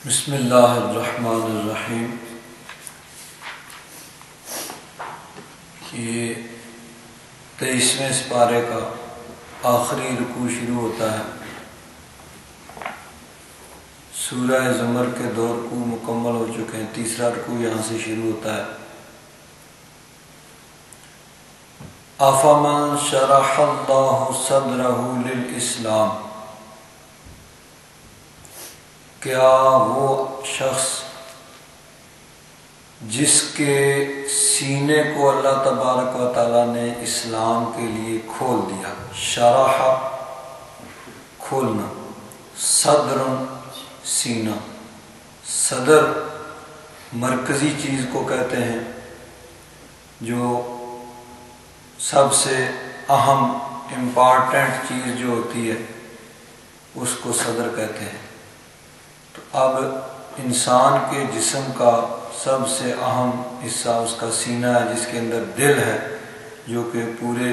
بسم اللہ الرحمن الرحیم۔ یہ 23ویں سپارے کا آخری رکوع شروع ہوتا ہے۔ سورہ زمر کے 2 رکوع مکمل ہو چکے ہیں، تیسرا رکوع یہاں سے شروع ہوتا ہے۔ افمن شرح اللہ صدرہ للاسلام، کیا وہ شخص جس کے سینے کو اللہ تبارک و تعالیٰ نے اسلام کے لیے کھول دیا، شرح کھولنا، صدر سینہ، صدر مرکزی چیز کو کہتے ہیں جو سب سے اہم امپارٹنٹ چیز جو ہوتی ہے اس کو صدر کہتے ہیں۔ تو اب انسان کے جسم کا سب سے اہم حصہ اس کا سینہ ہے، جس کے اندر دل ہے جو کہ پورے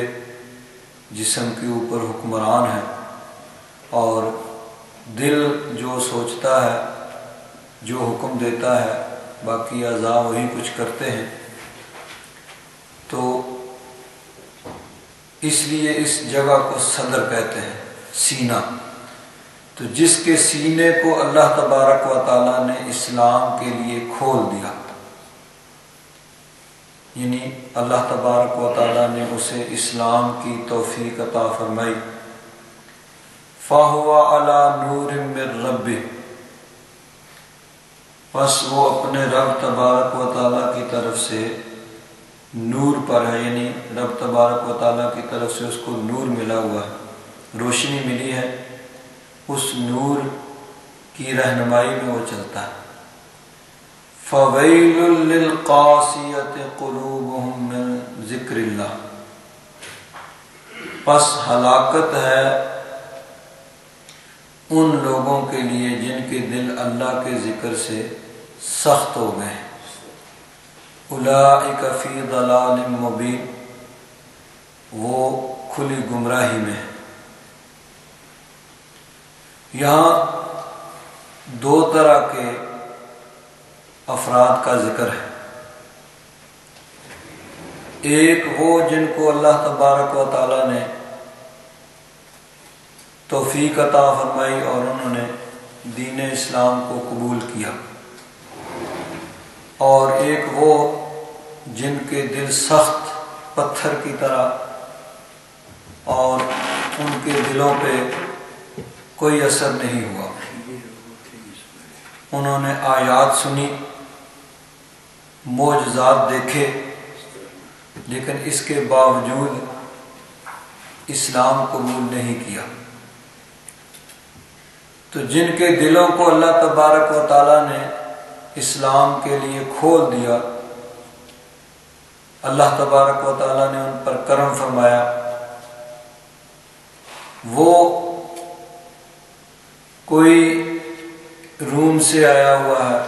جسم کے اوپر حکمران ہے، اور دل جو سوچتا ہے، جو حکم دیتا ہے، باقی اعضاء وہی کچھ کرتے ہیں۔ تو اس لیے اس جگہ کو صدر کہتے ہیں، سینہ۔ تو جس کے سینے کو اللہ تبارک و تعالیٰ نے اسلام کے لیے کھول دیا، یعنی اللہ تبارک و تعالیٰ نے اسے اسلام کی توفیق عطا فرمائی، فَهُوَ عَلَى نُورٍ مِّن رَبِّهِ، پس وہ اپنے رب تبارک و تعالیٰ کی طرف سے نور پر ہے، یعنی رب تبارک و تعالیٰ کی طرف سے اس کو نور ملا ہوا ہے، روشنی ملی ہے، اس نور کی رہنمائی میں وہ چلتا ہے۔ فَوَيْلٌ لِّلْقَاسِيَةِ قُلُوبُهُم مِّن ذِكْرِ اللَّهِ، پس ہلاکت ہے ان لوگوں کے لیے جن کے دل اللہ کے ذکر سے سخت ہو گئے ہیں۔ اولئک فی ضلال مبین، وہ کھلی گمراہی میں ہے۔ یہاں 2 طرح کے افراد کا ذکر ہے۔ ایک وہ جن کو اللہ تبارک و تعالیٰ نے توفیق عطا فرمائی اور انہوں نے دین اسلام کو قبول کیا، اور ایک وہ جن کے دل سخت پتھر کی طرح اور ان کے دلوں پہ کوئی اثر نہیں ہوا۔ انہوں نے آیات سنی، معجزات دیکھے، لیکن اس کے باوجود اسلام قبول نہیں کیا۔ تو جن کے دلوں کو اللہ تبارک و تعالیٰ نے اسلام کے لیے کھول دیا، اللہ تبارک و تعالیٰ نے ان پر کرم فرمایا، وہ کوئی روم سے آیا ہوا ہے،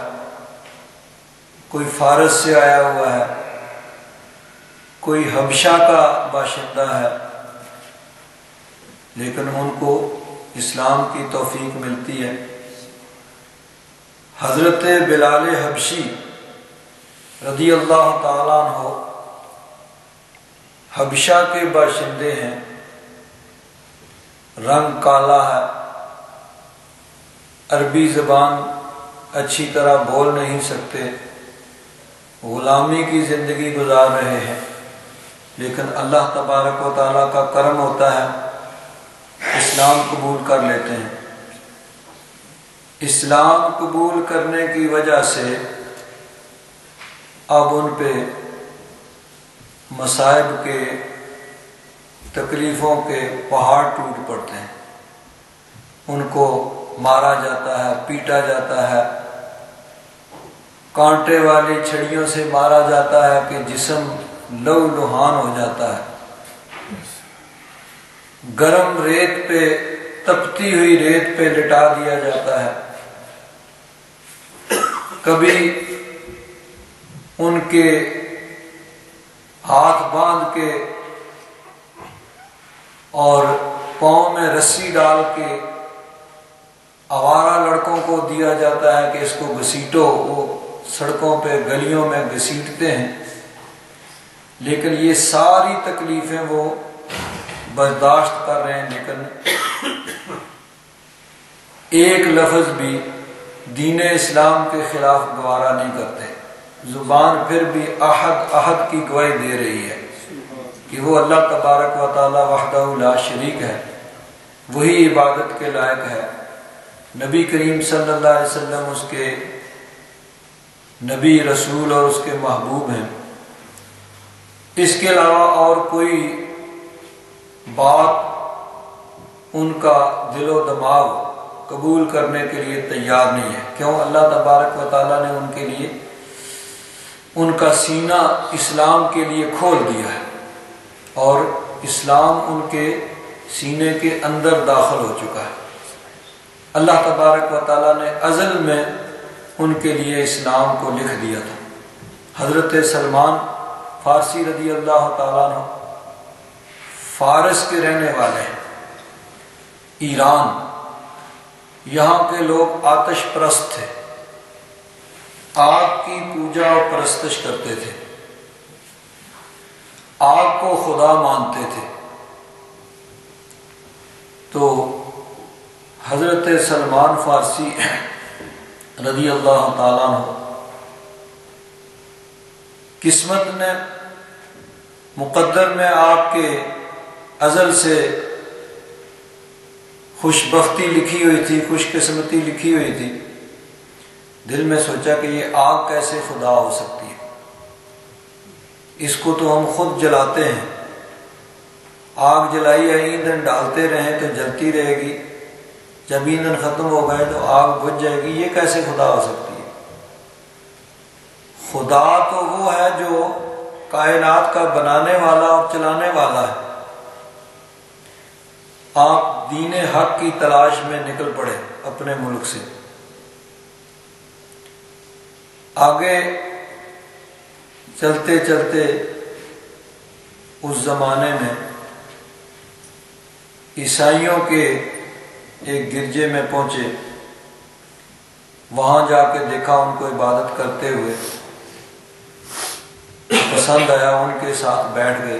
کوئی فارس سے آیا ہوا ہے، کوئی حبشہ کا باشندہ ہے، لیکن ان کو اسلام کی توفیق ملتی ہے۔ حضرت بلال حبشی رضی اللہ تعالیٰ عنہ حبشہ کے باشندے ہیں، رنگ کالا ہے، عربی زبان اچھی طرح بول نہیں سکتے، غلامی کی زندگی گزار رہے ہیں، لیکن اللہ تبارک و تعالیٰ کا کرم ہوتا ہے، اسلام قبول کر لیتے ہیں۔ اسلام قبول کرنے کی وجہ سے اب ان پہ مصائب کے، تکلیفوں کے پہاڑ ٹوٹ پڑتے ہیں، ان کو مارا جاتا ہے، پیٹا جاتا ہے، کانٹے والی چھڑیوں سے مارا جاتا ہے کہ جسم لہو لہان ہو جاتا ہے، گرم ریت پہ، تپتی ہوئی ریت پہ لٹا دیا جاتا ہے، کبھی ان کے ہاتھ باندھ کے اور پاؤں میں رسی ڈال کے آوارہ لڑکوں کو دیا جاتا ہے کہ اس کو گھسیٹو، وہ سڑکوں پہ گلیوں میں گھسیٹتے ہیں، لیکن یہ ساری تکلیفیں وہ برداشت کر رہے ہیں، لیکن ایک لفظ بھی دین اسلام کے خلاف گوارا نہیں کرتے۔ زبان پھر بھی احد احد کی گواہی دے رہی ہے کہ وہ اللہ تبارک و تعالی وحدہ لا شریک ہے، وہی عبادت کے لائق ہے۔ نبی کریم صلی اللہ علیہ وسلم اس کے نبی، رسول اور اس کے محبوب ہیں۔ اس کے علاوہ اور کوئی بات ان کا دل و دماغ قبول کرنے کے لیے تیار نہیں ہے۔ کیوں؟ اللہ تبارک و تعالیٰ نے ان کے لیے ان کا سینہ اسلام کے لیے کھول دیا ہے، اور اسلام ان کے سینے کے اندر داخل ہو چکا ہے۔ اللہ تبارک و تعالیٰ نے ازل میں ان کے لیے اسلام کو لکھ دیا تھا۔ حضرت سلمان فارسی رضی اللہ تعالیٰ عنہ فارس کے رہنے والے ہیں، ایران، یہاں کے لوگ آتش پرست تھے، آگ کی پوجا اور پرستش کرتے تھے، آگ کو خدا مانتے تھے۔ تو حضرت سلمان فارسی رضی اللہ تعالیٰ عنہ قسمت نے، مقدر میں آپ کے ازل سے خوش بختی لکھی ہوئی تھی، خوش قسمتی لکھی ہوئی تھی۔ دل میں سوچا کہ یہ آگ کیسے خدا ہو سکتی ہے، اس کو تو ہم خود جلاتے ہیں، آگ جلائی ہے، ایندھن ڈالتے رہیں تو جلتی رہے گی، جب ایندھن ختم ہو گئے تو آگ بجھ جائے گی، یہ کیسے خدا ہو سکتی ہے؟ خدا تو وہ ہے جو کائنات کا بنانے والا اور چلانے والا ہے۔ آپ دین حق کی تلاش میں نکل پڑے اپنے ملک سے۔ آگے چلتے چلتے اس زمانے میں عیسائیوں کے ایک گرجے میں پہنچے، وہاں جا کے دیکھا ان کو عبادت کرتے ہوئے، پسند آیا، ان کے ساتھ بیٹھ گئے۔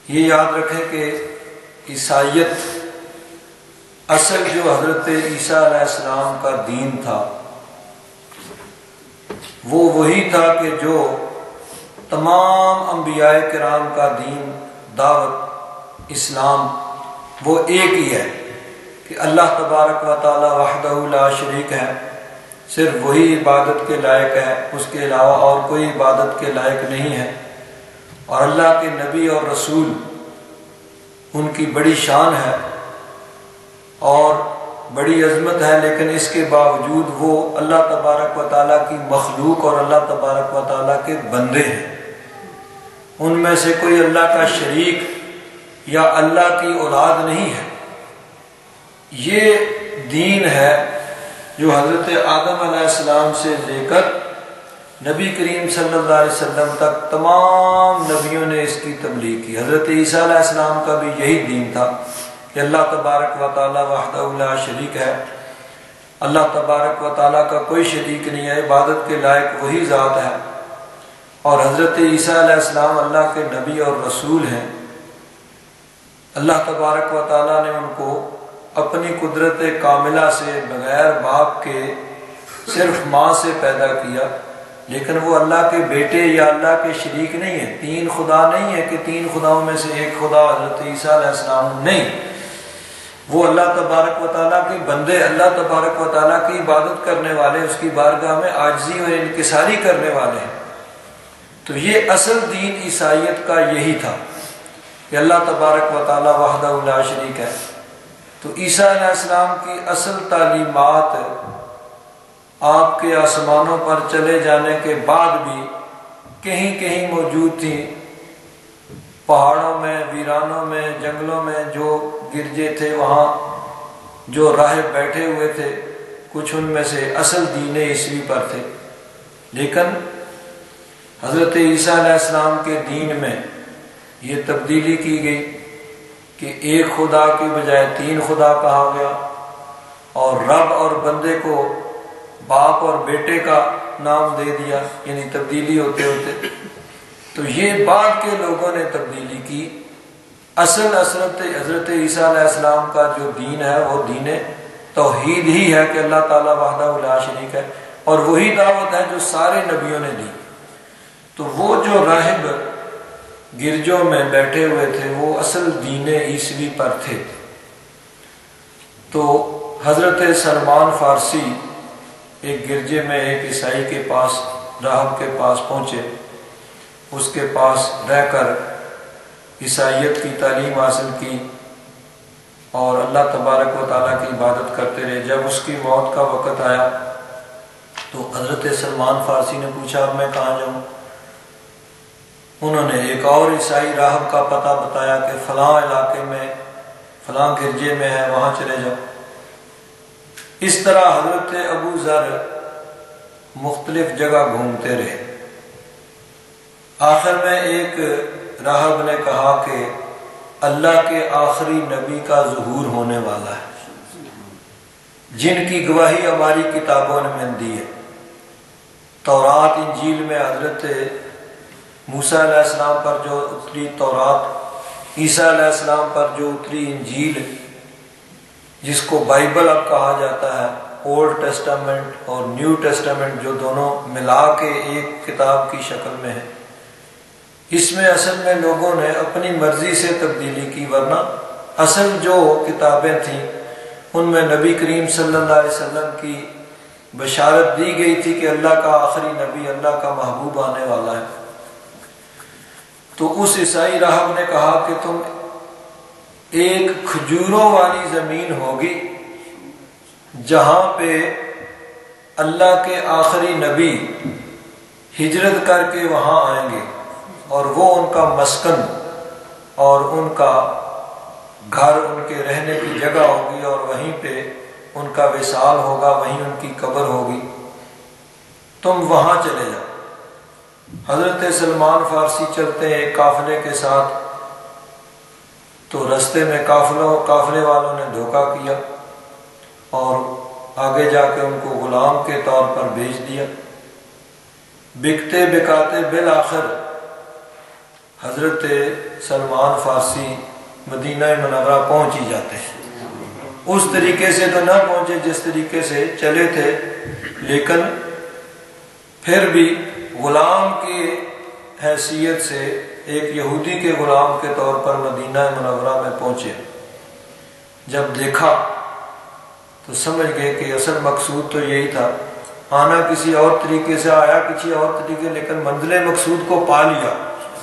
یہ یاد رکھیں کہ عیسائیت اصل جو حضرت عیسیٰ علیہ السلام کا دین تھا، وہ وہی تھا کہ جو تمام انبیاء کرام کا دین، دعوت، اسلام، وہ ایک ہی ہے کہ اللہ تبارک و تعالی وحدہ لا شریک ہے، صرف وہی عبادت کے لائق ہے، اس کے علاوہ اور کوئی عبادت کے لائق نہیں ہے۔ اور اللہ کے نبی اور رسول ان کی بڑی شان ہے اور بڑی عظمت ہے، لیکن اس کے باوجود وہ اللہ تبارک و تعالیٰ کی مخلوق اور اللہ تبارک و تعالیٰ کے بندے ہیں۔ ان میں سے کوئی اللہ کا شریک یا اللہ کی اولاد نہیں ہے۔ یہ دین ہے جو حضرت آدم علیہ السلام سے لے کر نبی کریم صلی اللہ علیہ وسلم تک تمام نبیوں نے اس کی تبلیغ کی۔ حضرت عیسیٰ علیہ السلام کا بھی یہی دین تھا کہ اللہ تبارک و تعالی وحدہ لا شریک ہے، اللہ تبارک و تعالی کا کوئی شریک نہیں ہے، عبادت کے لائق وہی ذات ہے، اور حضرت عیسیٰ علیہ السلام اللہ کے نبی اور رسول ہیں۔ اللہ تبارک و تعالی نے ان کو اپنی قدرت کاملہ سے بغیر باپ کے صرف ماں سے پیدا کیا، لیکن وہ اللہ کے بیٹے یا اللہ کے شریک نہیں ہیں۔ تین خدا نہیں ہے کہ تین خداؤں میں سے ایک خدا حضرت عیسیٰ علیہ السلام نہیں، وہ اللہ تبارک و تعالیٰ کے بندے، اللہ تبارک و تعالیٰ کی عبادت کرنے والے، اس کی بارگاہ میں عاجزی اور انکساری کرنے والے ہیں۔ تو یہ اصل دین عیسائیت کا یہی تھا کہ اللہ تبارک و تعالیٰ وحدہ لا شریک ہے۔ تو عیسیٰ علیہ السلام کی اصل تعلیمات آپ کے آسمانوں پر چلے جانے کے بعد بھی کہیں کہیں موجود تھیں، پہاڑوں میں، ویرانوں میں، جنگلوں میں جو گرجے تھے، وہاں جو راہب بیٹھے ہوئے تھے، کچھ ان میں سے اصل دین عیسوی پر تھے۔ لیکن حضرت عیسیٰ علیہ السلام کے دین میں یہ تبدیلی کی گئی کہ ایک خدا کی بجائے 3 خدا کہا گیا، اور رب اور بندے کو باپ اور بیٹے کا نام دے دیا، یعنی تبدیلی ہوتے ہوتے. تو یہ بعد کے لوگوں نے تبدیلی کی. اصل حضرت عیسیٰ علیہ السلام کا جو دین ہے وہ دین توحید ہی ہے کہ اللہ تعالیٰ وحدہ لا شریک ہے، اور وہی دعوت ہے جو سارے نبیوں نے دی. تو وہ جو راہب گرجوں میں بیٹھے ہوئے تھے وہ اصل دین عیسوی پر تھے. تو حضرت سلمان فارسی ایک گرجے میں ایک عیسائی کے پاس، راہب کے پاس پہنچے. اس کے پاس رہ کر عیسائیت کی تعلیم حاصل کی اور اللہ تبارک و تعالیٰ کی عبادت کرتے رہے. جب اس کی موت کا وقت آیا تو حضرت سلمان فارسی نے پوچھا اب میں کہاں جاؤں؟ انہوں نے ایک اور عیسائی راہب کا پتہ بتایا کہ فلاں علاقے میں فلاں گرجے میں ہے، وہاں چلے جاؤ. اس طرح حضرت ابو ذر مختلف جگہ گھومتے رہے. آخر میں ایک راہب نے کہا کہ اللہ کے آخری نبی کا ظہور ہونے والا ہے، جن کی گواہی ہماری کتابوں نے دی ہے. تورات انجیل میں حضرت موسیٰ علیہ السلام پر جو اتری تورات، عیسیٰ علیہ السلام پر جو اتری انجیل، جس کو بائبل اب کہا جاتا ہے، اولڈ ٹیسٹامنٹ اور نیو ٹیسٹامنٹ جو دونوں ملا کے ایک کتاب کی شکل میں ہے، اس میں اصل میں لوگوں نے اپنی مرضی سے تبدیلی کی، ورنہ اصل جو کتابیں تھیں ان میں نبی کریم صلی اللہ علیہ وسلم کی بشارت دی گئی تھی کہ اللہ کا آخری نبی، اللہ کا محبوب آنے والا ہے. تو اس عیسائی راہب نے کہا کہ تم ایک کھجوروں والی زمین ہوگی جہاں پہ اللہ کے آخری نبی ہجرت کر کے وہاں آئیں گے، اور وہ ان کا مسکن اور ان کا گھر، ان کے رہنے کی جگہ ہوگی، اور وہیں پہ ان کا وصال ہوگا، وہیں ان کی قبر ہوگی. تم وہاں چلے جاؤ. حضرت سلمان فارسی چلتے ہیں قافلے کے ساتھ، تو رستے میں قافلے والوں نے دھوکہ کیا اور آگے جا کے ان کو غلام کے طور پر بھیج دیا. بکتے بکاتے بالآخر حضرت سلمان فارسی مدینہ منورہ پہنچ ہی جاتے ہیں. اس طریقے سے تو نہ پہنچے جس طریقے سے چلے تھے، لیکن پھر بھی غلام کی حیثیت سے ایک یہودی کے غلام کے طور پر مدینہ منورہ میں پہنچے. جب دیکھا تو سمجھ گئے کہ اصل مقصود تو یہی تھا، آنا کسی اور طریقے سے، آیا کسی اور طریقے، لیکن منزل مقصود کو پا لیا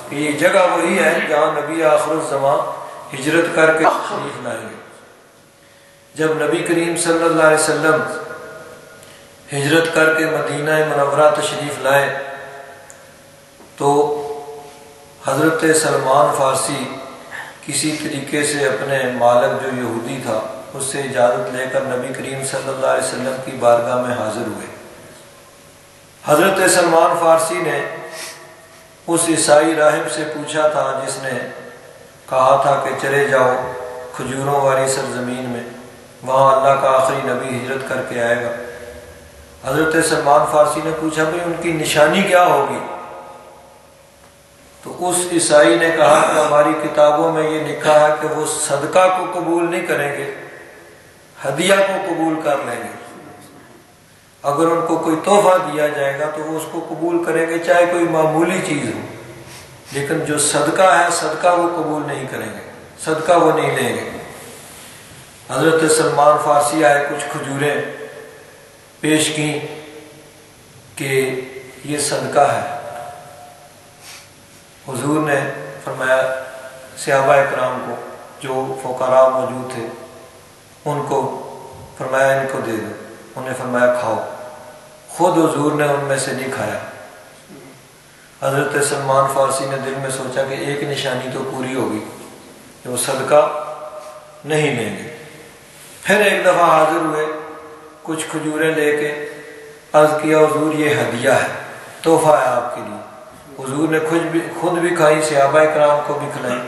کہ یہ جگہ وہی ہے جہاں نبی آخر الزمان ہجرت کر کے تشریف لائیں گے. جب نبی کریم صلی اللہ علیہ وسلم ہجرت کر کے مدینہ منورہ تشریف لائے تو حضرت سلمان فارسی کسی طریقے سے اپنے مالک جو یہودی تھا اس سے اجازت لے کر نبی کریم صلی اللہ علیہ وسلم کی بارگاہ میں حاضر ہوئے. حضرت سلمان فارسی نے اس عیسائی راہب سے پوچھا تھا جس نے کہا تھا کہ چلے جاؤ کھجوروں والی سرزمین میں، وہاں اللہ کا آخری نبی ہجرت کر کے آئے گا. حضرت سلمان فارسی نے پوچھا بھئی ان کی نشانی کیا ہوگی؟ تو اس عیسائی نے کہا کہ ہماری کتابوں میں یہ لکھا ہے کہ وہ صدقہ کو قبول نہیں کریں گے، ہدیہ کو قبول کر لیں گے. اگر ان کو کوئی تحفہ دیا جائے گا تو وہ اس کو قبول کریں گے، چاہے کوئی معمولی چیز ہو، لیکن جو صدقہ ہے صدقہ وہ قبول نہیں کریں گے، صدقہ وہ نہیں لیں گے. حضرت سلمان فارسی آئے، کچھ کھجوریں پیش کی کہ یہ صدقہ ہے. حضور نے فرمایا صحابہ اکرام کو جو فقراء موجود تھے ان کو فرمایا ان کو دے دو. انہیں فرمایا کھاؤ. خود حضور نے ان میں سے نہیں کھایا. حضرت سلمان فارسی نے دل میں سوچا کہ ایک نشانی تو پوری ہوگی کہ وہ صدقہ نہیں لیں گے. پھر ایک دفعہ حاضر ہوئے کچھ کھجوریں لے کے، عرض کیا حضور یہ ہدیہ ہے، تحفہ ہے آپ کے لیے. حضور نے خود بھی کھائی، صحابہ کرام کو بھی کھلائی.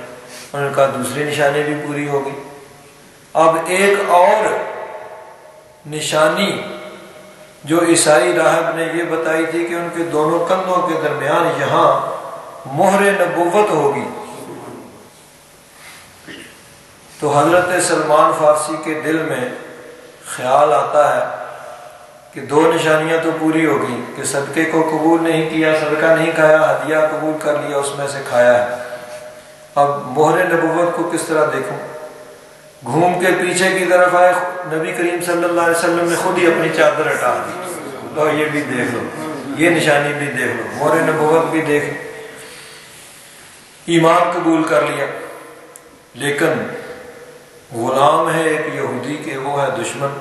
انہوں نے کہا دوسری نشانی بھی پوری ہو گئی۔ اب ایک اور نشانی جو عیسائی راہب نے یہ بتائی تھی کہ ان کے دونوں کندھوں کے درمیان یہاں مہر نبوت ہوگی، تو حضرت سلمان فارسی کے دل میں خیال آتا ہے کہ دو نشانیاں تو پوری ہو گئی کہ صدقے کو قبول نہیں کیا، صدقہ نہیں کھایا، ہدیہ قبول کر لیا، اس میں سے کھایا ہے، اب مہر نبوت کو کس طرح دیکھوں؟ گھوم کے پیچھے کی طرف آئے، نبی کریم صلی اللہ علیہ وسلم نے خود ہی اپنی چادر ہٹا دی، تو یہ بھی دیکھ لو، یہ نشانی بھی دیکھ لو، مہر نبوت بھی دیکھ لو۔ ایمان قبول کر لیا، لیکن غلام ہے ایک یہودی کے، وہ ہے دشمن،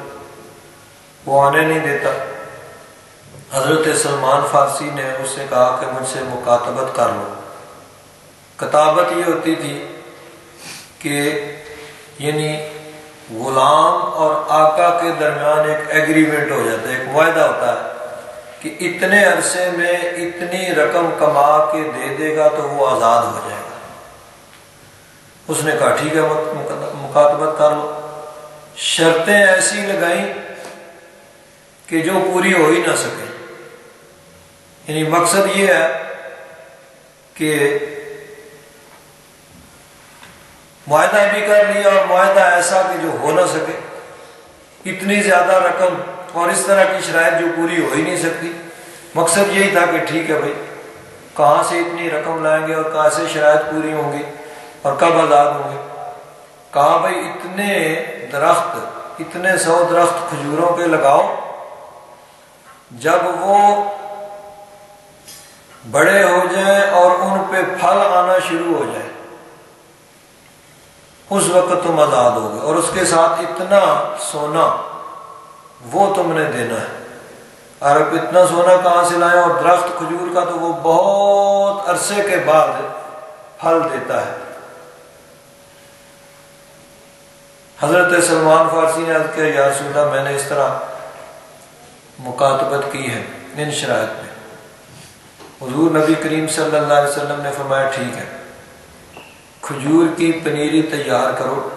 وہ آنے نہیں دیتا۔ حضرت سلمان فارسی نے اس سے کہا کہ مجھ سے مکاتبت کر لو۔ کتابت یہ ہوتی تھی کہ یعنی غلام اور آقا کے درمیان ایک ایگریمنٹ ہو جاتا ہے، ایک معاہدہ ہوتا ہے کہ اتنے عرصے میں اتنی رقم کما کے دے دے گا تو وہ آزاد ہو جائے گا۔ اس نے کہا ٹھیک ہے مکاتبت کر لو۔ شرطیں ایسی لگائیں کہ جو پوری ہو ہی نہ سکے، یعنی مقصد یہ ہے کہ معاہدہ بھی کر لیا اور معاہدہ ایسا کہ جو ہو نہ سکے، اتنی زیادہ رقم اور اس طرح کی شرائط جو پوری ہو ہی نہیں سکتی۔ مقصد یہی تھا کہ ٹھیک ہے بھائی کہاں سے اتنی رقم لائیں گے اور کہاں سے شرائط پوری ہوں گی اور کب آزاد ہوں گے؟ کہا بھائی اتنے درخت، اتنے 100 درخت کھجوروں کے لگاؤ، جب وہ بڑے ہو جائیں اور ان پہ پھل آنا شروع ہو جائے اس وقت تم آزاد ہو گئے، اور اس کے ساتھ اتنا سونا وہ تم نے دینا ہے۔ اور اب اتنا سونا کہاں سے لائیں؟ اور درخت کھجور کا تو وہ بہت عرصے کے بعد پھل دیتا ہے۔ حضرت سلمان فارسی نے عرض کیا یا رسول اللہ میں نے اس طرح مکاتبت کی ہے ان شرائط میں۔ حضور نبی کریم صلی اللہ علیہ وسلم نے فرمایا ٹھیک ہے، کھجور کی پنیری تیار کرو۔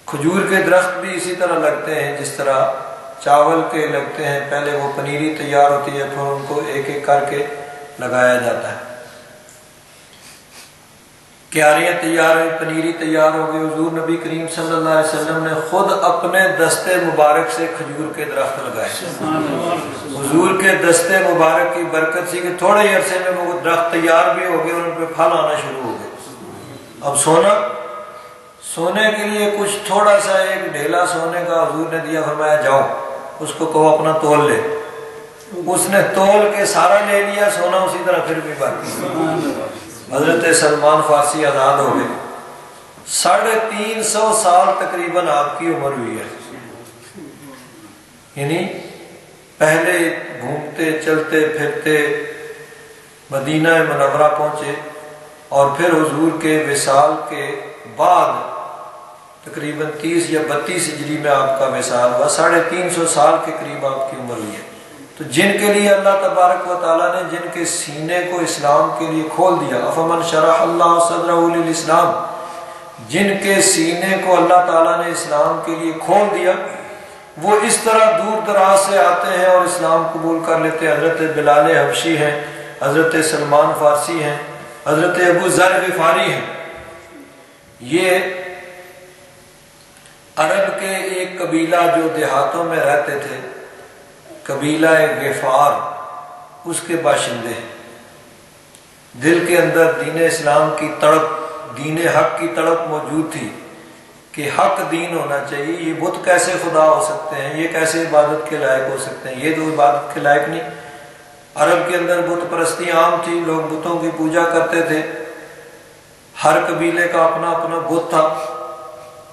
کھجور کے درخت بھی اسی طرح لگتے ہیں جس طرح چاول کے لگتے ہیں، پہلے وہ پنیری تیار ہوتی ہے، پھر ان کو ایک ایک کر کے لگایا جاتا ہے۔ کیاریاں تیار ہوئی، پنیری تیار ہو گئی۔ حضور نبی کریم صلی اللہ علیہ وسلم نے خود اپنے دستے مبارک سے کھجور کے درخت لگائے۔ حضور کے دستے مبارک کی برکت سی کہ تھوڑے ہی عرصے میں وہ درخت تیار بھی ہو گئے اور ان پہ پھل آنا شروع ہو گئے۔ اب سونے کے لیے کچھ تھوڑا سا ایک ڈھیلا سونے کا حضور نے دیا، فرمایا جاؤ اس کو کہو اپنا تول لے۔ اس نے تول کے سارا لے لیا، سونا اسی طرح پھر بھی باقی۔ حضرت سلمان فارسی آزاد ہو گئے۔ 350 سال تقریباً آپ کی عمر ہوئی ہے، یعنی پہلے گھومتے چلتے پھرتے مدینہ منورہ پہنچے، اور پھر حضور کے وصال کے بعد تقریباً 30 یا 32 ہجری میں آپ کا وصال ہوا۔ 350 سال کے قریب آپ کی عمر ہوئی ہے۔ تو جن کے لیے اللہ تبارک و تعالیٰ نے جن کے سینے کو اسلام کے لیے کھول دیا، افمن شرح اللہ صدرہ للاسلام، جن کے سینے کو اللہ تعالیٰ نے اسلام کے لیے کھول دیا، وہ اس طرح دور دراز سے آتے ہیں اور اسلام قبول کر لیتے ہیں۔ حضرت بلال حبشی ہیں، حضرت سلمان فارسی ہیں، حضرت ابو ذر غفاری ہیں۔ یہ عرب کے ایک قبیلہ جو دیہاتوں میں رہتے تھے، قبیلہ غفار، اس کے باشندے ہیں۔ دل کے اندر دین اسلام کی تڑپ، دین حق کی تڑپ موجود تھی کہ حق دین ہونا چاہیے۔ یہ بت کیسے خدا ہو سکتے ہیں، یہ کیسے عبادت کے لائق ہو سکتے ہیں، یہ تو عبادت کے لائق نہیں۔ عرب کے اندر بت پرستی عام تھی، لوگ بتوں کی پوجا کرتے تھے، ہر قبیلے کا اپنا اپنا بت تھا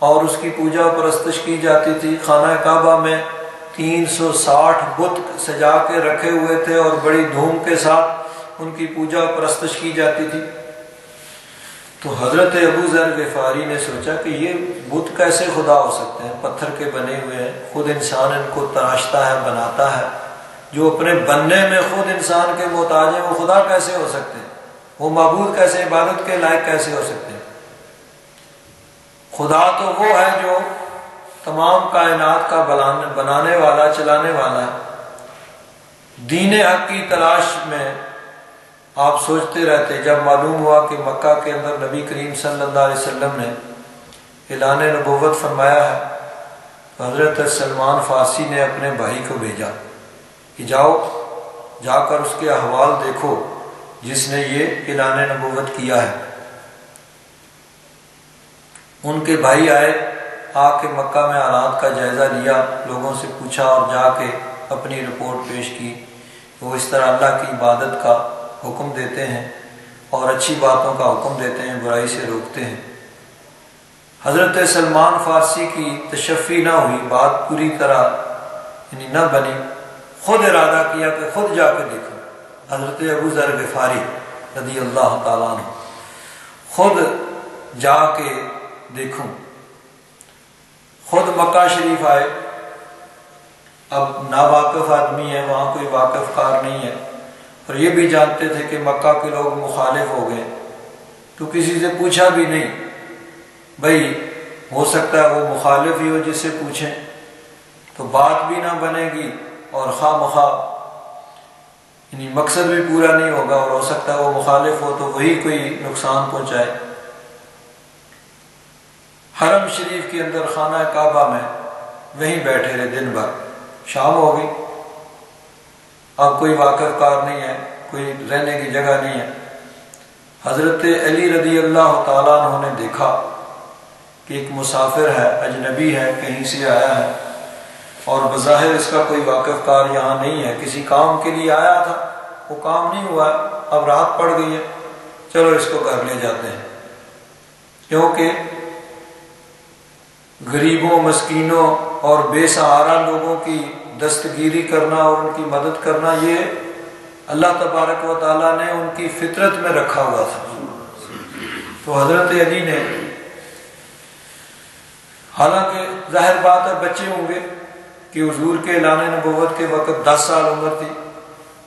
اور اس کی پوجا و پرستش کی جاتی تھی۔ خانہ کعبہ میں 360 بت سجا کے رکھے ہوئے تھے اور بڑی دھوم کے ساتھ ان کی پوجا و پرستش کی جاتی تھی۔ تو حضرت ابو ذر غفاری نے سوچا کہ یہ بت کیسے خدا ہو سکتے ہیں، پتھر کے بنے ہوئے ہیں، خود انسان ان کو تراشتا ہے، بناتا ہے، جو اپنے بننے میں خود انسان کے محتاج ہیں، وہ خدا کیسے ہو سکتے ہیں، وہ معبود کیسے، عبادت کے لائق کیسے ہو سکتے ہیں۔ خدا تو وہ ہے جو تمام کائنات کا بنانے والا، چلانے والا ہے۔ دین حق کی تلاش میں آپ سوچتے رہتے، جب معلوم ہوا کہ مکہ کے اندر نبی کریم صلی اللہ علیہ وسلم نے اعلان نبوت فرمایا ہے، تو حضرت سلمان فارسی نے اپنے بھائی کو بھیجا کہ جاؤ، جا کر اس کے احوال دیکھو جس نے یہ اعلان نبوت کیا ہے۔ ان کے بھائی آئے، آ کے مکہ میں حالات کا جائزہ لیا، لوگوں سے پوچھا اور جا کے اپنی رپورٹ پیش کی۔ وہ اس طرح اللہ کی عبادت کا حکم دیتے ہیں اور اچھی باتوں کا حکم دیتے ہیں، برائی سے روکتے ہیں۔ حضرت سلمان فارسی کی تشفی نہ ہوئی، بات پوری طرح یعنی نہ بنی، خود ارادہ کیا کہ خود جا کے دیکھو۔ حضرت ابو ذر غفاری رضی اللہ تعالیٰ عنہ خود جا کے دیکھوں، خود مکہ شریف آئے۔ اب ناواقف آدمی ہے، وہاں کوئی واقف کار نہیں ہے، اور یہ بھی جانتے تھے کہ مکہ کے لوگ مخالف ہو گئے، تو کسی سے پوچھا بھی نہیں۔ بھائی ہو سکتا ہے وہ مخالف ہی ہو، جس سے پوچھیں تو بات بھی نہ بنے گی اور خواہ مخواہ یعنی مقصد بھی پورا نہیں ہوگا، اور ہو سکتا ہے وہ مخالف ہو تو وہی کوئی نقصان پہنچائے۔ حرم شریف کے اندر خانہ کعبہ میں وہیں بیٹھے رہے دن بھر، شام ہو گئی، اب کوئی واقف کار نہیں ہے، کوئی رہنے کی جگہ نہیں ہے۔ حضرت علی رضی اللہ تعالیٰ عنہ نے دیکھا کہ ایک مسافر ہے، اجنبی ہے، کہیں سے آیا ہے، اور بظاہر اس کا کوئی واقف کار یہاں نہیں ہے، کسی کام کے لیے آیا تھا، وہ کام نہیں ہوا، اب رات پڑ گئی ہے، چلو اس کو گھر لے جاتے ہیں۔ کیونکہ غریبوں، مسکینوں اور بے سہارا لوگوں کی دستگیری کرنا اور ان کی مدد کرنا، یہ اللہ تبارک و تعالیٰ نے ان کی فطرت میں رکھا ہوا تھا۔ تو حضرت علی نے، حالانکہ ظاہر بات ہے بچے ہوں گے کہ حضور کے اعلان نبوت کے وقت 10 سال عمر تھی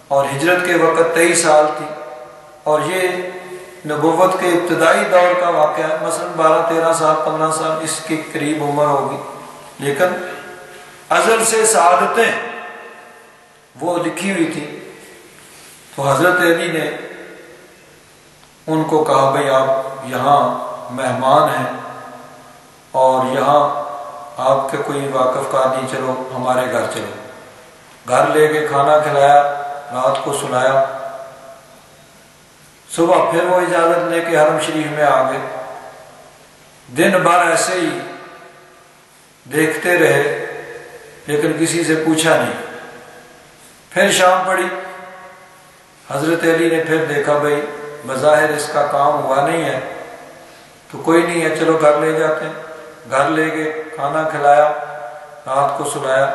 اور ہجرت کے وقت 23 سال تھی، اور یہ نبوت کے ابتدائی دور کا واقعہ ہے، مثلا 12 13 سال 15 سال اس کے قریب عمر ہوگی، لیکن ازل سے سعادتیں وہ لکھی ہوئی تھی۔ تو حضرت علی نے ان کو کہا بھئی آپ یہاں مہمان ہیں اور یہاں آپ کے کوئی واقف کار نہیں، چلو ہمارے گھر چلو۔ گھر لے کے کھانا کھلایا، رات کو سلایا، صبح پھر وہ اجازت لے کے حرم شریف میں آ گئے۔ دن بھر ایسے ہی دیکھتے رہے لیکن کسی سے پوچھا نہیں۔ پھر شام پڑی، حضرت علی نے پھر دیکھا بھئی بظاہر اس کا کام ہوا نہیں ہے، تو کوئی نہیں ہے، چلو گھر لے جاتے ہیں۔ گھر لے گئے، کھانا کھلایا، رات کو سلایا،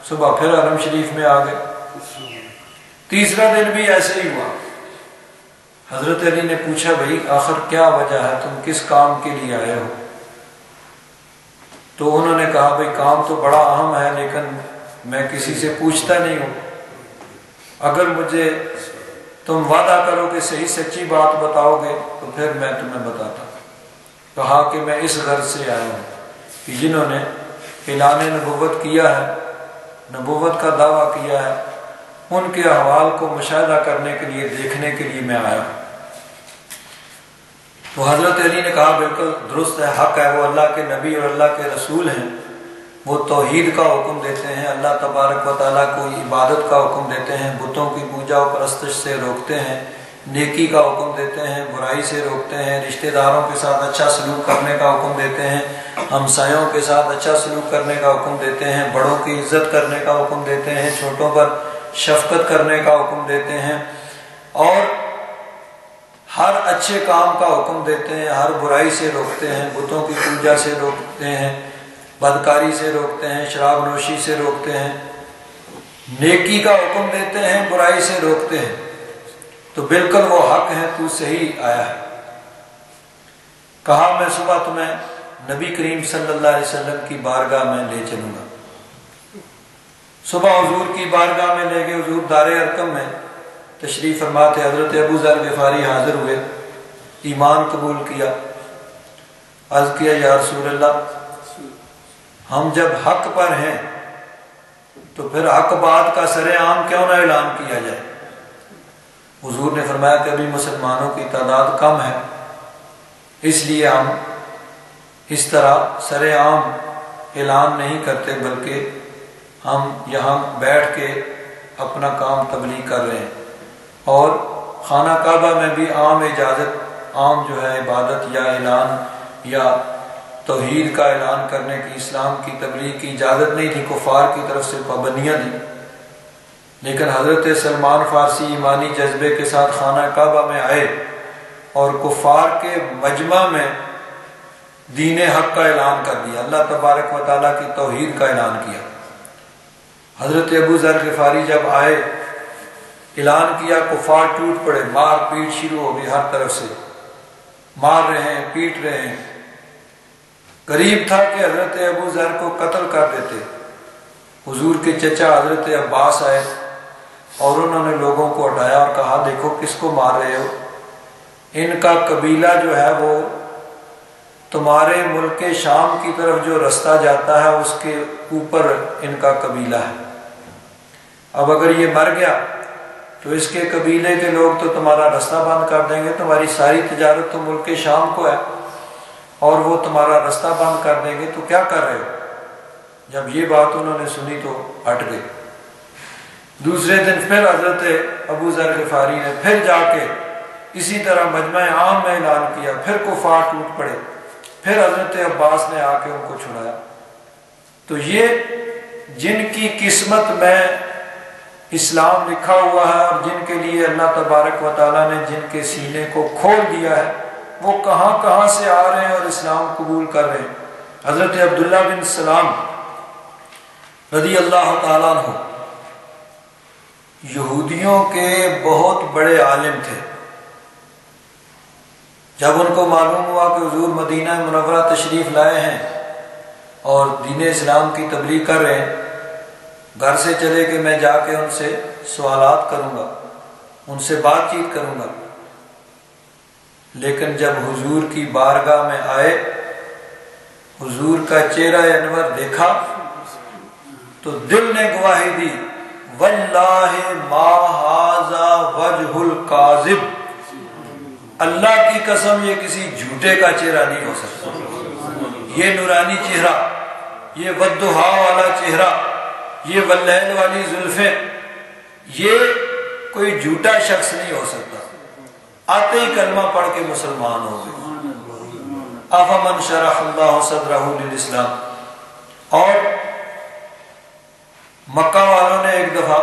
صبح پھر حرم شریف میں آ گئے۔ تیسرا دن بھی ایسے ہی ہوا۔ حضرت علی نے پوچھا بھئی آخر کیا وجہ ہے، تم کس کام کے لیے آئے ہو؟ تو انہوں نے کہا بھئی کام تو بڑا اہم ہے لیکن میں کسی سے پوچھتا نہیں ہوں، اگر مجھے تم وعدہ کرو کہ صحیح سچی بات بتاؤ گے تو پھر میں تمہیں بتاتا ہوں۔ کہا کہ میں اس غرض سے آیا ہوں کہ جنہوں نے اعلان نبوت کیا ہے، نبوت کا دعویٰ کیا ہے، ان کے احوال کو مشاہدہ کرنے کے لیے، دیکھنے کے لیے میں آیا ہوں۔ تو حضرت علی نے کہا بالکل درست ہے، حق ہے، وہ اللہ کے نبی اور اللہ کے رسول ہیں، وہ توحید کا حکم دیتے ہیں، اللہ تبارک و تعالیٰ کو عبادت کا حکم دیتے ہیں، بتوں کی پوجا و پرستش سے روکتے ہیں، نیکی کا حکم دیتے ہیں، برائی سے روکتے ہیں، رشتہ داروں کے ساتھ اچھا سلوک کرنے کا حکم دیتے ہیں، ہمسایوں کے ساتھ اچھا سلوک کرنے کا حکم دیتے ہیں، بڑوں کی عزت کرنے کا حکم دیتے ہیں، چھوٹوں پر شفقت کرنے کا حکم دیتے ہیں، اور ہر اچھے کام کا حکم دیتے ہیں، ہر برائی سے روکتے ہیں، بتوں کی پوجا سے روکتے ہیں، بدکاری سے روکتے ہیں، شراب نوشی سے روکتے ہیں، نیکی کا حکم دیتے ہیں، برائی سے روکتے ہیں۔ تو بالکل وہ حق ہے، تو صحیح آیا ہے۔ کہا میں صبح تمہیں نبی کریم صلی اللہ علیہ وسلم کی بارگاہ میں لے چلوں گا۔ صبح حضور کی بارگاہ میں لے گئے، حضور دار ارقم میں تشریف فرما تھے، حضرت ابو ذر غفاری حاضر ہوئے، ایمان قبول کیا۔ عرض کیا یا رسول اللہ ہم جب حق پر ہیں تو پھر حق بات کا سر عام کیوں نہ اعلان کیا جائے؟ حضور نے فرمایا کہ ابھی مسلمانوں کی تعداد کم ہے، اس لیے ہم اس طرح سر عام اعلان نہیں کرتے، بلکہ ہم یہاں بیٹھ کے اپنا کام تبلیغ کر رہے ہیں۔ اور خانہ کعبہ میں بھی عام اجازت، عام جو ہے عبادت یا اعلان یا توحید کا اعلان کرنے کی، اسلام کی تبلیغ کی اجازت نہیں تھی، کفار کی طرف سے پابندیاں تھیں۔ لیکن حضرت سلمان فارسی ایمانی جذبے کے ساتھ خانہ کعبہ میں آئے اور کفار کے مجمع میں دین حق کا اعلان کر دیا، اللہ تبارک و تعالیٰ کی توحید کا اعلان کیا۔ حضرت ابو ذر غفاری جب آئے، اعلان کیا، کفار ٹوٹ پڑے، مار پیٹ شروع ہو گئی، ہر طرف سے مار رہے ہیں، پیٹ رہے ہیں۔ قریب تھا کہ حضرت ابو ذر کو قتل کر دیتے۔ حضور کے چچا حضرت عباس آئے اور انہوں نے لوگوں کو ہٹایا اور کہا دیکھو کس کو مار رہے ہو، ان کا قبیلہ جو ہے وہ تمہارے ملک شام کی طرف جو رستہ جاتا ہے اس کے اوپر ان کا قبیلہ ہے، اب اگر یہ مر گیا تو اس کے قبیلے کے لوگ تو تمہارا رستہ بند کر دیں گے، تمہاری ساری تجارت تو ملک شام کو ہے اور وہ تمہارا رستہ بند کر دیں گے، تو کیا کر رہے ہو؟ جب یہ بات انہوں نے سنی تو ہٹ گئے۔ دوسرے دن پھر حضرت ابو ذر غفاری نے پھر جا کے اسی طرح مجمع عام میں اعلان کیا، پھر کفار ٹوٹ پڑے، پھر حضرت عباس نے آ کے ان کو چھڑایا۔ تو یہ جن کی قسمت میں اسلام لکھا ہوا ہے اور جن کے لیے اللہ تبارک و تعالیٰ نے جن کے سینے کو کھول دیا ہے، وہ کہاں کہاں سے آ رہے ہیں اور اسلام قبول کر رہے ہیں۔ حضرت عبداللہ بن سلام رضی اللہ تعالیٰ عنہ یہودیوں کے بہت بڑے عالم تھے۔ جب ان کو معلوم ہوا کہ حضور مدینہ منورہ تشریف لائے ہیں اور دین اسلام کی تبلیغ کر رہے ہیں، گھر سے چلے کہ میں جا کے ان سے سوالات کروں گا، ان سے بات چیت کروں گا۔ لیکن جب حضور کی بارگاہ میں آئے، حضور کا چہرہ انور دیکھا تو دل نے گواہی دی، واللہ ما ھذا وجہ الکاذب، اللہ کی قسم یہ کسی جھوٹے کا چہرہ نہیں ہو سکتا، یہ نورانی چہرہ، یہ والضحیٰ والا چہرہ، یہ واللیل والی زلفیں، یہ کوئی جھوٹا شخص نہیں ہو سکتا۔ آتے ہی کلمہ پڑھ کے مسلمان ہو گئے۔ افمن شرح اللہ صدرہ للاسلام۔ اور مکہ والوں نے ایک دفعہ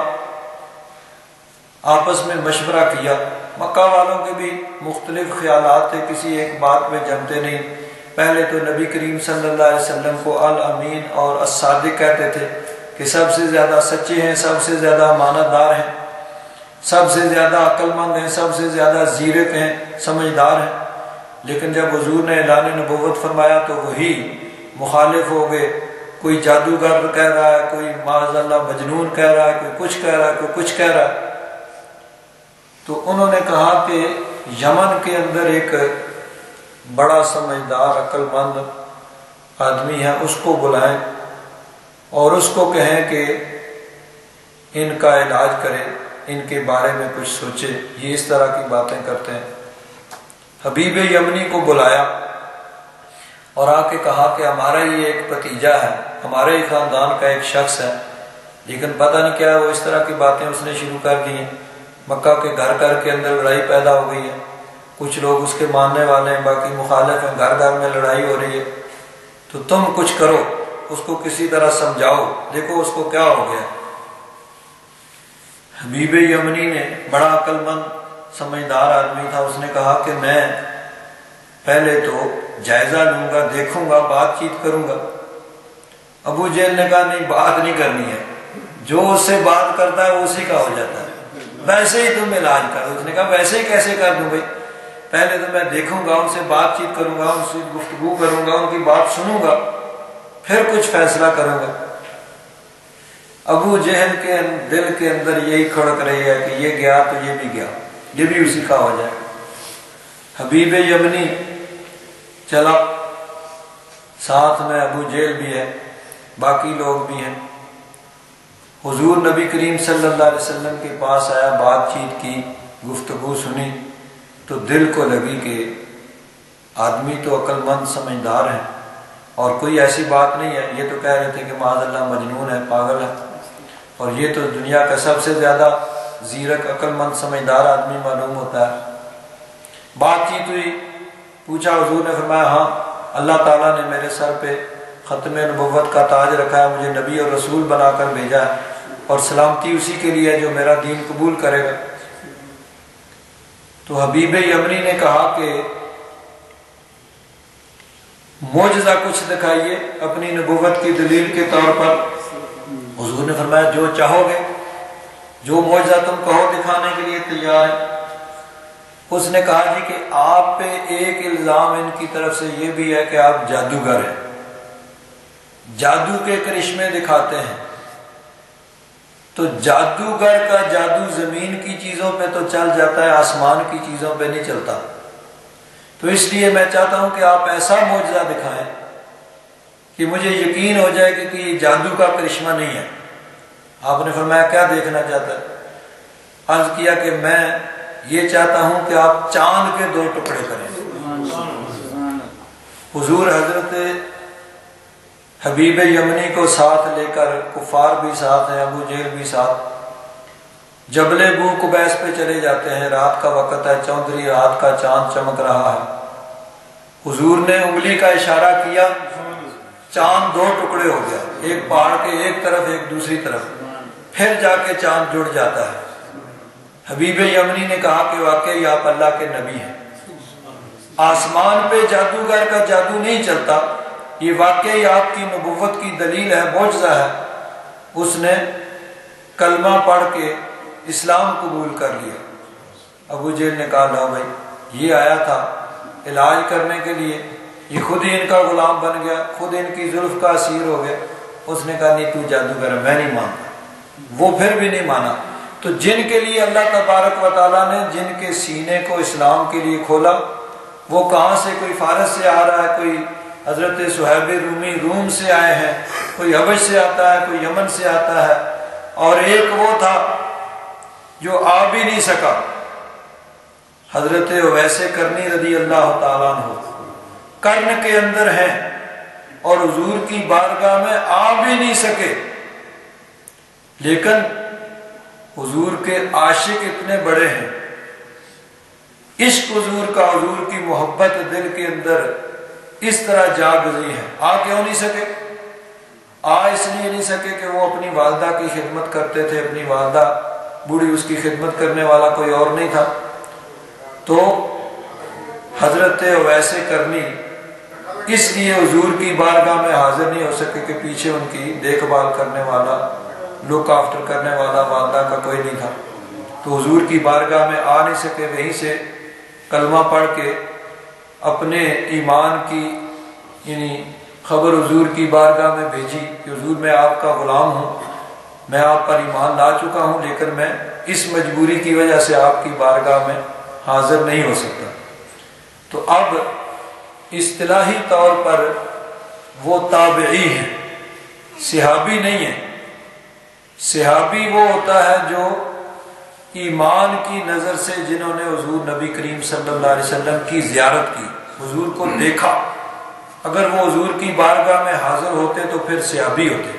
آپس میں مشورہ کیا، مکہ والوں کے بھی مختلف خیالات تھے، کسی ایک بات میں جمتے نہیں۔ پہلے تو نبی کریم صلی اللہ علیہ وسلم کو الامین اور الصادق کہتے تھے کہ سب سے زیادہ سچے ہیں، سب سے زیادہ امانت دار ہیں، سب سے زیادہ عقل مند ہیں، سب سے زیادہ زیرک ہیں، سمجھدار ہیں۔ لیکن جب حضور نے اعلان نبوت فرمایا تو وہی مخالف ہو گئے، کوئی جادوگر کہہ رہا ہے، کوئی معاذ اللہ مجنون کہہ رہا ہے، کوئی کچھ کہہ رہا ہے، کوئی کچھ کہہ رہا ہے۔ تو انہوں نے کہا کہ یمن کے اندر ایک بڑا سمجھدار عقل مند آدمی ہے، اس کو بلائیں اور اس کو کہیں کہ ان کا علاج کرے، ان کے بارے میں کچھ سوچے، یہ اس طرح کی باتیں کرتے ہیں۔ حبیب یمنی کو بلایا اور آ کے کہا کہ ہمارا یہ ایک بھتیجا ہے، ہمارے ہی خاندان کا ایک شخص ہے، لیکن پتہ نہیں کیا وہ اس طرح کی باتیں اس نے شروع کر دی ہیں، مکہ کے گھر گھر کے اندر لڑائی پیدا ہو گئی ہے، کچھ لوگ اس کے ماننے والے ہیں، باقی مخالف ہیں، گھر گھر میں لڑائی ہو رہی ہے، تو تم کچھ کرو، اس کو کسی طرح سمجھاؤ، دیکھو اس کو کیا ہو گیا۔ حبیب یمنی نے، بڑا عقل مند سمجھدار آدمی تھا، اس نے کہا کہ میں پہلے تو جائزہ لوں گا، دیکھوں گا، بات چیت کروں گا۔ ابو جہل نے کہا نہیں، بات نہیں کرنی ہے، جو اس سے بات کرتا ہے وہ اسی کا ہو جاتا ہے، ویسے ہی تم علاج کرو۔ اس نے کہا ویسے ہی کیسے کر دوں بھائی، پہلے تو میں دیکھوں گا، ان سے بات چیت کروں گا، ان سے گفتگو کروں گا، ان کی بات سنوں گا، پھر کچھ فیصلہ کروں گا۔ ابو جہل کے دل کے اندر یہی کھڑک رہی ہے کہ یہ گیا تو یہ بھی گیا، یہ بھی اسی کا ہو جائے۔ حبیب یمنی چلا ساتھ میں ابو جہل بھی ہے، باقی لوگ بھی ہیں۔ حضور نبی کریم صلی اللہ علیہ وسلم کے پاس آیا، بات چیت کی، گفتگو سنی، تو دل کو لگی کہ آدمی تو عقل مند سمجھدار ہے اور کوئی ایسی بات نہیں ہے۔ یہ تو کہہ رہے تھے کہ معاذ اللہ مجنون ہے، پاگل ہے، اور یہ تو دنیا کا سب سے زیادہ زیرک عقل مند سمجھدار آدمی معلوم ہوتا ہے۔ بات چیت ہوئی، پوچھا، حضور نے فرمایا ہاں اللہ تعالیٰ نے میرے سر پہ ختم نبوت کا تاج رکھا ہے، مجھے نبی اور رسول بنا کر بھیجا ہے، اور سلامتی اسی کے لیے ہے جو میرا دین قبول کرے گا۔ تو حبیب یمنی نے کہا کہ معجزہ کچھ دکھائیے اپنی نبوت کی دلیل کے طور پر۔ حضور نے فرمایا جو چاہو گے، جو معجزہ تم کہو دکھانے کے لیے تیار ہے۔ اس نے کہا جی کہ آپ پہ ایک الزام ان کی طرف سے یہ بھی ہے کہ آپ جادوگر ہیں، جادو کے کرشمے دکھاتے ہیں۔ تو جادوگر کا جادو زمین کی چیزوں پہ تو چل جاتا ہے، آسمان کی چیزوں پہ نہیں چلتا، تو اس لیے میں چاہتا ہوں کہ آپ ایسا معجزہ دکھائیں کہ مجھے یقین ہو جائے کہ یہ جادو کا کرشمہ نہیں ہے۔ آپ نے فرمایا کیا دیکھنا چاہتا ہے؟ عرض کیا کہ میں یہ چاہتا ہوں کہ آپ چاند کے 2 ٹکڑے کریں۔ حضور حضرت حبیب یمنی کو ساتھ لے کر، کفار بھی ساتھ ہیں، ابو جہل بھی ساتھ، جبل بو قبیس پہ چلے جاتے ہیں۔ رات کا وقت ہے، چوندھری رات کا چاند چمک رہا ہے۔ حضور نے انگلی کا اشارہ کیا، چاند 2 ٹکڑے ہو گیا، ایک پہاڑ کے ایک طرف ایک دوسری طرف، پھر جا کے چاند جڑ جاتا ہے۔ حبیب یمنی نے کہا کہ واقعی آپ اللہ کے نبی ہیں، آسمان پہ جادوگر کا جادو نہیں چلتا، یہ واقعی آپ کی نبوت کی دلیل ہے، معجزہ ہے۔ اس نے کلمہ پڑھ کے اسلام قبول کر لیا۔ ابو جہل نے کہا لو بھائی، یہ آیا تھا علاج کرنے کے لیے، یہ خود ہی ان کا غلام بن گیا، خود ان کی زلف کا اسیر ہو گیا۔ اس نے کہا نہیں تو جادوگر ہے، میں نہیں مانتا۔ وہ پھر بھی نہیں مانا۔ تو جن کے لیے اللہ تبارک و تعالیٰ نے جن کے سینے کو اسلام کے لیے کھولا، وہ کہاں سے، کوئی فارس سے آ رہا ہے، کوئی حضرت صہیب رومی روم سے آئے ہیں، کوئی حبش سے آتا ہے، کوئی یمن سے آتا ہے، اور ایک وہ تھا جو آ بھی نہیں سکا، حضرت اویس کرنی رضی اللہ تعالیٰ عنہ، کرن کے اندر ہیں اور حضور کی بارگاہ میں آ بھی نہیں سکے، لیکن حضور کے عاشق اتنے بڑے ہیں، عشق حضور کا، حضور کی محبت دل کے اندر اس طرح جا گزری ہے۔ آ کیوں نہیں سکے؟ آ اس لیے نہیں سکے کہ وہ اپنی والدہ کی خدمت کرتے تھے، اپنی والدہ بوڑھی، اس کی خدمت کرنے والا کوئی اور نہیں تھا۔ تو حضرت اویس کرنی اس لیے حضور کی بارگاہ میں حاضر نہیں ہو سکے کہ پیچھے ان کی دیکھ بھال کرنے والا، لک آفٹر کرنے والا والدہ کا کوئی نہیں تھا، تو حضور کی بارگاہ میں آ نہیں سکے۔ وہیں سے کلمہ پڑھ کے اپنے ایمان کی یعنی خبر حضور کی بارگاہ میں بھیجی کہ حضور میں آپ کا غلام ہوں، میں آپ پر ایمان لا چکا ہوں، لیکن میں اس مجبوری کی وجہ سے آپ کی بارگاہ میں حاضر نہیں ہو سکتا۔ تو اب اصطلاحی طور پر وہ تابعی ہیں، صحابی نہیں ہیں۔ صحابی وہ ہوتا ہے جو ایمان کی نظر سے جنہوں نے حضور نبی کریم صلی اللہ علیہ وسلم کی زیارت کی، حضور کو دیکھا، اگر وہ حضور کی بارگاہ میں حاضر ہوتے تو پھر صحابی ہوتے۔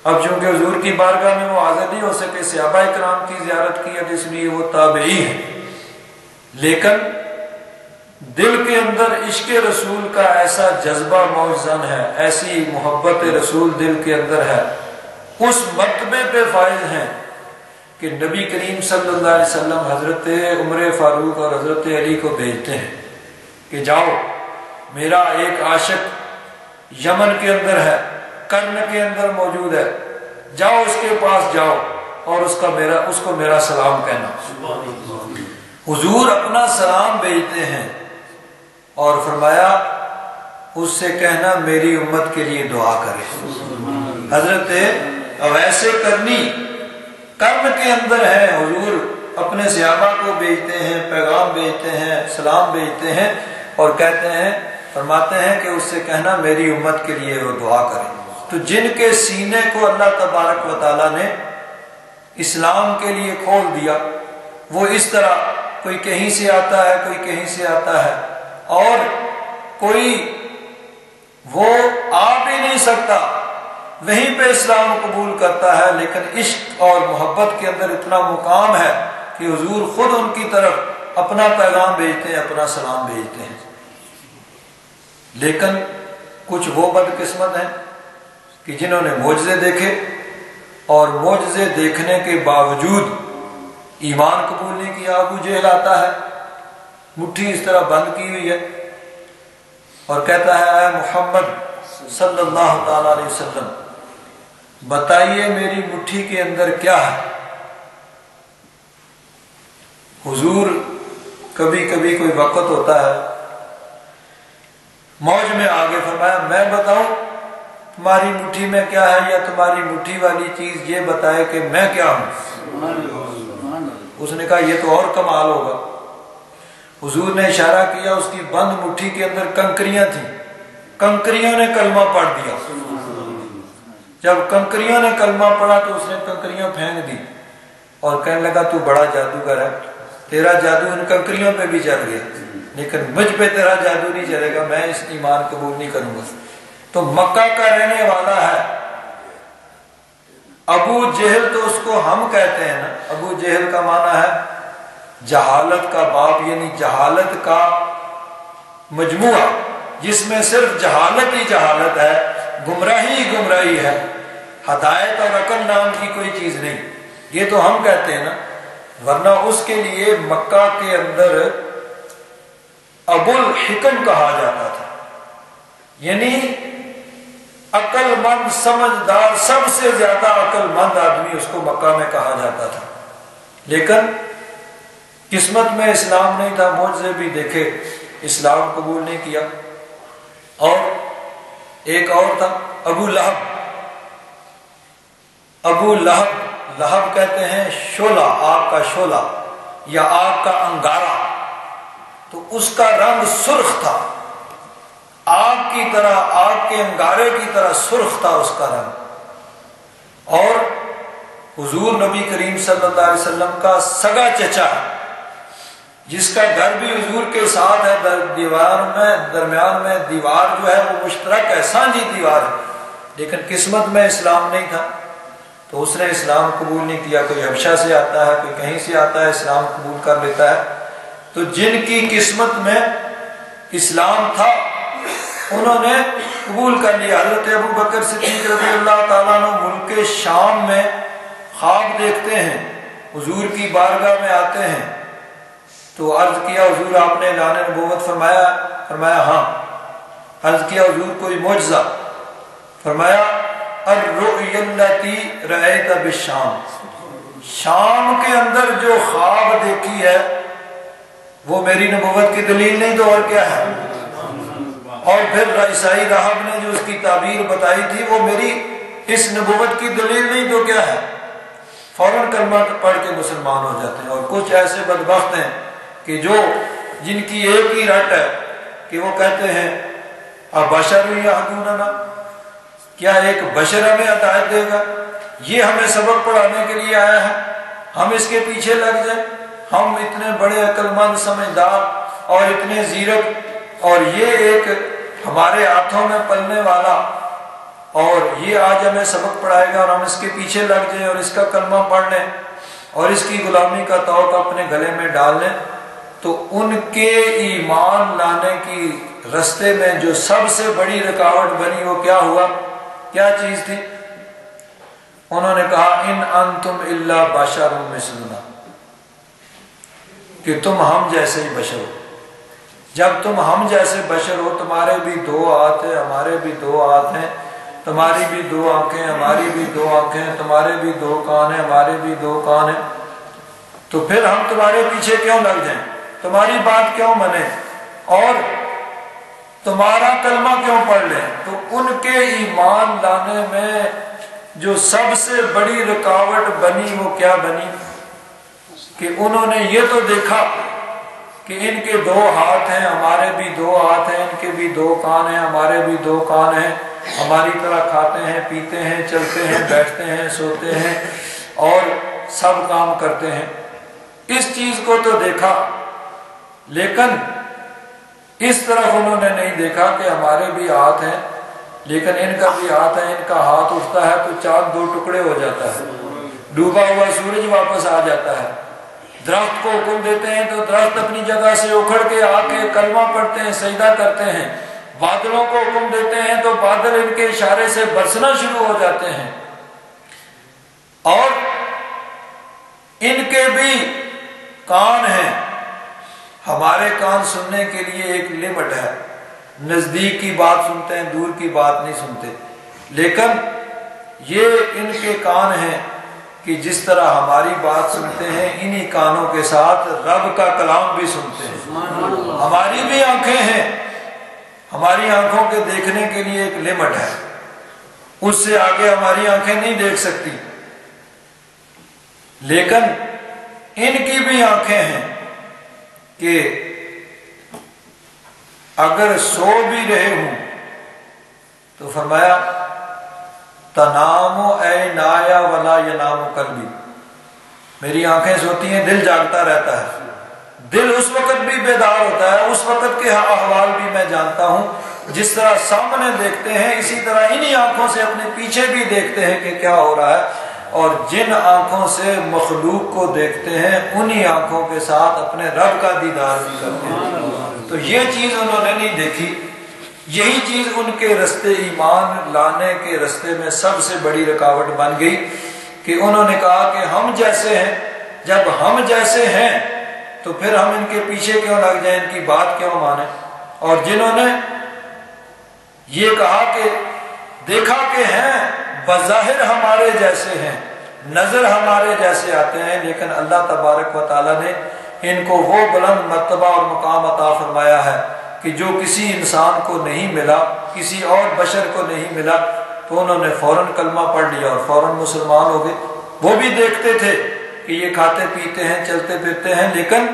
اب چونکہ حضور کی بارگاہ میں وہ حاضر نہیں ہو سکے، صحابہ کرام کی زیارت کی، اب اس لیے وہ تابعی ہیں، لیکن دل کے اندر عشق رسول کا ایسا جذبہ موجزن ہے، ایسی محبت رسول دل کے اندر ہے، اس مرتبے پہ فائز ہیں کہ نبی کریم صلی اللہ علیہ وسلم حضرت عمر فاروق اور حضرت علی کو بھیجتے ہیں کہ جاؤ، میرا ایک عاشق یمن کے اندر ہے، کرن کے اندر موجود ہے، جاؤ اس کے پاس جاؤ اور اس کو میرا سلام کہنا۔ حضور اپنا سلام بھیجتے ہیں اور فرمایا اس سے کہنا میری امت کے لیے دعا کرے۔ حضرت اویس کرنی کرن کے اندر ہے، حضور اپنے صحابہ کو بھیجتے ہیں، پیغام بھیجتے ہیں، سلام بھیجتے ہیں اور کہتے ہیں فرماتے ہیں کہ اس سے کہنا میری امت کے لیے وہ دعا کرے۔ تو جن کے سینے کو اللہ تبارک و تعالیٰ نے اسلام کے لیے کھول دیا، وہ اس طرح کوئی کہیں سے آتا ہے، کوئی کہیں سے آتا ہے، اور کوئی وہ آ بھی نہیں سکتا، وہیں پہ اسلام قبول کرتا ہے، لیکن عشق اور محبت کے اندر اتنا مقام ہے کہ حضور خود ان کی طرف اپنا پیغام بھیجتے ہیں، اپنا سلام بھیجتے ہیں۔ لیکن کچھ وہ بدقسمت ہیں کہ جنہوں نے معجزے دیکھے اور معجزے دیکھنے کے باوجود ایمان قبول نہیں کیا۔ ابو جہل آتا ہے، مٹھی اس طرح بند کی ہوئی ہے اور کہتا ہے اے محمد صلی اللہ تعالی علیہ وسلم بتائیے میری مٹھی کے اندر کیا ہے۔ حضور کبھی کبھی کوئی وقت ہوتا ہے موج میں آگے فرمایا میں بتاؤں تمہاری مٹھی میں کیا ہے، یا تمہاری مٹھی والی چیز یہ بتائے کہ میں کیا ہوں۔ اس نے کہا یہ تو اور کمال ہوگا۔ حضور نے اشارہ کیا، اس کی بند مٹھی کے اندر کنکریاں تھیں، کنکریوں نے کلمہ پڑھ دیا۔ جب کنکریوں نے کلمہ پڑھا تو اس نے کنکریاں پھینک دی اور کہنے لگا تو بڑا جادوگر ہے، تیرا جادو ان کنکریوں پہ بھی چل گیا، لیکن مجھ پہ تیرا جادو نہیں چلے گا، میں اس ایمان قبول نہیں کروں گا۔ تو مکہ کا رہنے والا ہے ابو جہل، تو اس کو ہم کہتے ہیں نا، ابو جہل کا معنی ہے جہالت کا باپ، یعنی جہالت کا مجموعہ جس میں صرف جہالت ہی جہالت ہے، گمراہی ہی گمراہی ہے، ہدایت اور عقل نام کی کوئی چیز نہیں، یہ تو ہم کہتے ہیں نا، ورنہ اس کے لیے مکہ کے اندر ابو الحکم کہا جاتا تھا، یعنی عقل مند سمجھدار، سب سے زیادہ عقل مند آدمی اس کو مکہ میں کہا جاتا تھا۔ لیکن قسمت میں اسلام نہیں تھا، معجزے بھی دیکھے، اسلام قبول نہیں کیا۔ اور ایک اور تھا ابو لہب۔ ابو لہب، لہب کہتے ہیں شعلہ، آگ کا شعلہ یا آگ کا انگارہ، تو اس کا رنگ سرخ تھا، آگ کی طرح، آگ کے انگارے کی طرح سرخ تھا اس کا رنگ۔ اور حضور نبی کریم صلی اللہ علیہ وسلم کا سگا چچا ہے، جس کا گھر بھی حضور کے ساتھ ہے، درمیان میں دیوار جو ہے وہ مشترک ہے، سانجھی دیوار ہے، لیکن قسمت میں اسلام نہیں تھا، تو اس نے اسلام قبول نہیں کیا۔ کوئی حبشہ سے آتا ہے، کوئی کہیں سے آتا ہے، اسلام قبول کر لیتا ہے۔ تو جن کی قسمت میں اسلام تھا انہوں نے قبول کر لیا۔ حضرت ابو بکر صدیق رضی اللہ تعالیٰ عنہ ملک شام میں خواب دیکھتے ہیں، حضور کی بارگاہ میں آتے ہیں، تو عرض کیا حضور آپ نے اعلان نبوت فرمایا؟ فرمایا ہاں۔ عرض کیا حضور کوئی معجزہ؟ فرمایا الرؤیا التی رأیت بالشام، شام کے اندر جو خواب دیکھی ہے وہ میری نبوت کی دلیل نہیں تو اور کیا ہے؟ اور پھر عیسائی راہب نے جو اس کی تعبیر بتائی تھی وہ میری اس نبوت کی دلیل نہیں تو کیا ہے؟ فوراً کلمہ پڑھ کے مسلمان ہو جاتے ہیں۔ اور کچھ ایسے بدبخت ہیں کہ جن کی ایک ہی رٹ ہے کہ وہ کہتے ہیں ابشر یہدوننا، کیا ایک بشر ہمیں ہدایت دے گا؟ یہ ہمیں سبق پڑھانے کے لیے آیا ہے، ہم اس کے پیچھے لگ جائیں؟ ہم اتنے بڑے عقل مند سمجھدار اور اتنے زیرک، اور یہ ایک ہمارے ہاتھوں میں پلنے والا، اور یہ آج ہمیں سبق پڑھائے گا اور ہم اس کے پیچھے لگ جائیں اور اس کا کلمہ پڑھ لیں اور اس کی غلامی کا توق اپنے گلے میں ڈال لیں؟ تو ان کے ایمان لانے کی رستے میں جو سب سے بڑی رکاوٹ بنی وہ کیا ہوا؟ کیا چیز تھی؟ انہوں نے کہا ان انتم الا بشر مثلنا، کہ تم ہم جیسے ہی بشر ہو۔ جب تم ہم جیسے بشر ہو، تمہارے بھی دو ہاتھ ہیں، ہمارے بھی دو ہاتھ ہیں، تمہاری بھی دو آنکھیں، ہماری بھی دو آنکھیں، تمہارے بھی دو کان ہیں، ہمارے بھی دو کان ہیں، تو پھر ہم تمہارے پیچھے کیوں لگ جائیں؟ تمہاری بات کیوں مانیں اور تمہارا کلمہ کیوں پڑھ لیں؟ تو ان کے ایمان لانے میں جو سب سے بڑی رکاوٹ بنی وہ کیا بنی کہ انہوں نے یہ تو دیکھا کہ ان کے 2 ہاتھ ہیں، ہمارے بھی 2 ہاتھ ہیں، ان کے بھی 2 کان ہیں، ہمارے بھی 2 کان ہیں، ہماری طرح کھاتے ہیں، پیتے ہیں، چلتے ہیں، بیٹھتے ہیں، سوتے ہیں اور سب کام کرتے ہیں۔ اس چیز کو تو دیکھا، لیکن اس طرف انہوں نے نہیں دیکھا کہ ہمارے بھی ہاتھ ہیں لیکن ان کا بھی ہاتھ ہے، ان کا ہاتھ اٹھتا ہے تو چاند 2 ٹکڑے ہو جاتا ہے، ڈوبا ہوا سورج واپس آ جاتا ہے، درخت کو حکم دیتے ہیں تو درخت اپنی جگہ سے اکھڑ کے آ کے کلمہ پڑھتے ہیں، سجدہ کرتے ہیں، بادلوں کو حکم دیتے ہیں تو بادل ان کے اشارے سے برسنا شروع ہو جاتے ہیں، اور ان کے بھی کان ہیں، ہمارے کان سننے کے لیے ایک لمٹ ہے، نزدیک کی بات سنتے ہیں، دور کی بات نہیں سنتے، لیکن یہ ان کے کان ہیں کہ جس طرح ہماری بات سنتے ہیں انہی کانوں کے ساتھ رب کا کلام بھی سنتے ہیں۔ ہماری بھی آنکھیں ہیں، ہماری آنکھوں کے دیکھنے کے لیے ایک لمٹ ہے، اس سے آگے ہماری آنکھیں نہیں دیکھ سکتی، لیکن ان کی بھی آنکھیں ہیں کہ اگر سو بھی رہے ہوں تو فرمایا تنام عینایا ولا ینام قلبی، میری آنکھیں سوتی ہیں، دل جاگتا رہتا ہے، دل اس وقت بھی بیدار ہوتا ہے، اس وقت کے احوال بھی میں جانتا ہوں، جس طرح سامنے دیکھتے ہیں اسی طرح انہی آنکھوں سے اپنے پیچھے بھی دیکھتے ہیں کہ کیا ہو رہا ہے، اور جن آنکھوں سے مخلوق کو دیکھتے ہیں انہی آنکھوں کے ساتھ اپنے رب کا دیدار بھی کرتے ہیں۔ تو یہ چیز انہوں نے نہیں دیکھی، یہی چیز ان کے رستے ایمان لانے کے رستے میں سب سے بڑی رکاوٹ بن گئی کہ انہوں نے کہا کہ ہم جیسے ہیں، جب ہم جیسے ہیں تو پھر ہم ان کے پیچھے کیوں لگ جائیں، ان کی بات کیوں مانیں، اور جنہوں نے یہ کہا کہ دیکھا کہ ہیں بظاہر ہمارے جیسے ہیں، نظر ہمارے جیسے آتے ہیں، لیکن اللہ تبارک و تعالیٰ نے ان کو وہ بلند مرتبہ اور مقام عطا فرمایا ہے کہ جو کسی انسان کو نہیں ملا، کسی اور بشر کو نہیں ملا، تو انہوں نے فوراً کلمہ پڑھ لیا اور فوراً مسلمان ہو گئے۔ وہ بھی دیکھتے تھے کہ یہ کھاتے پیتے ہیں، چلتے پھرتے ہیں، لیکن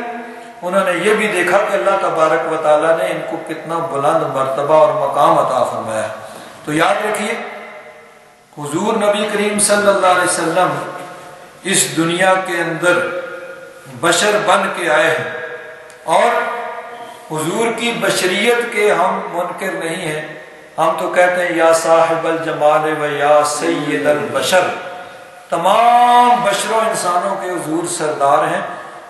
انہوں نے یہ بھی دیکھا کہ اللہ تبارک و تعالیٰ نے ان کو کتنا بلند مرتبہ اور مقام عطا فرمایا۔ تو یاد رکھیے حضور نبی کریم صلی اللہ علیہ وسلم اس دنیا کے اندر بشر بن کے آئے ہیں، اور حضور کی بشریت کے ہم منکر نہیں ہیں، ہم تو کہتے ہیں یا صاحب الجمال و یا سید البشر، تمام بشروں انسانوں کے حضور سردار ہیں،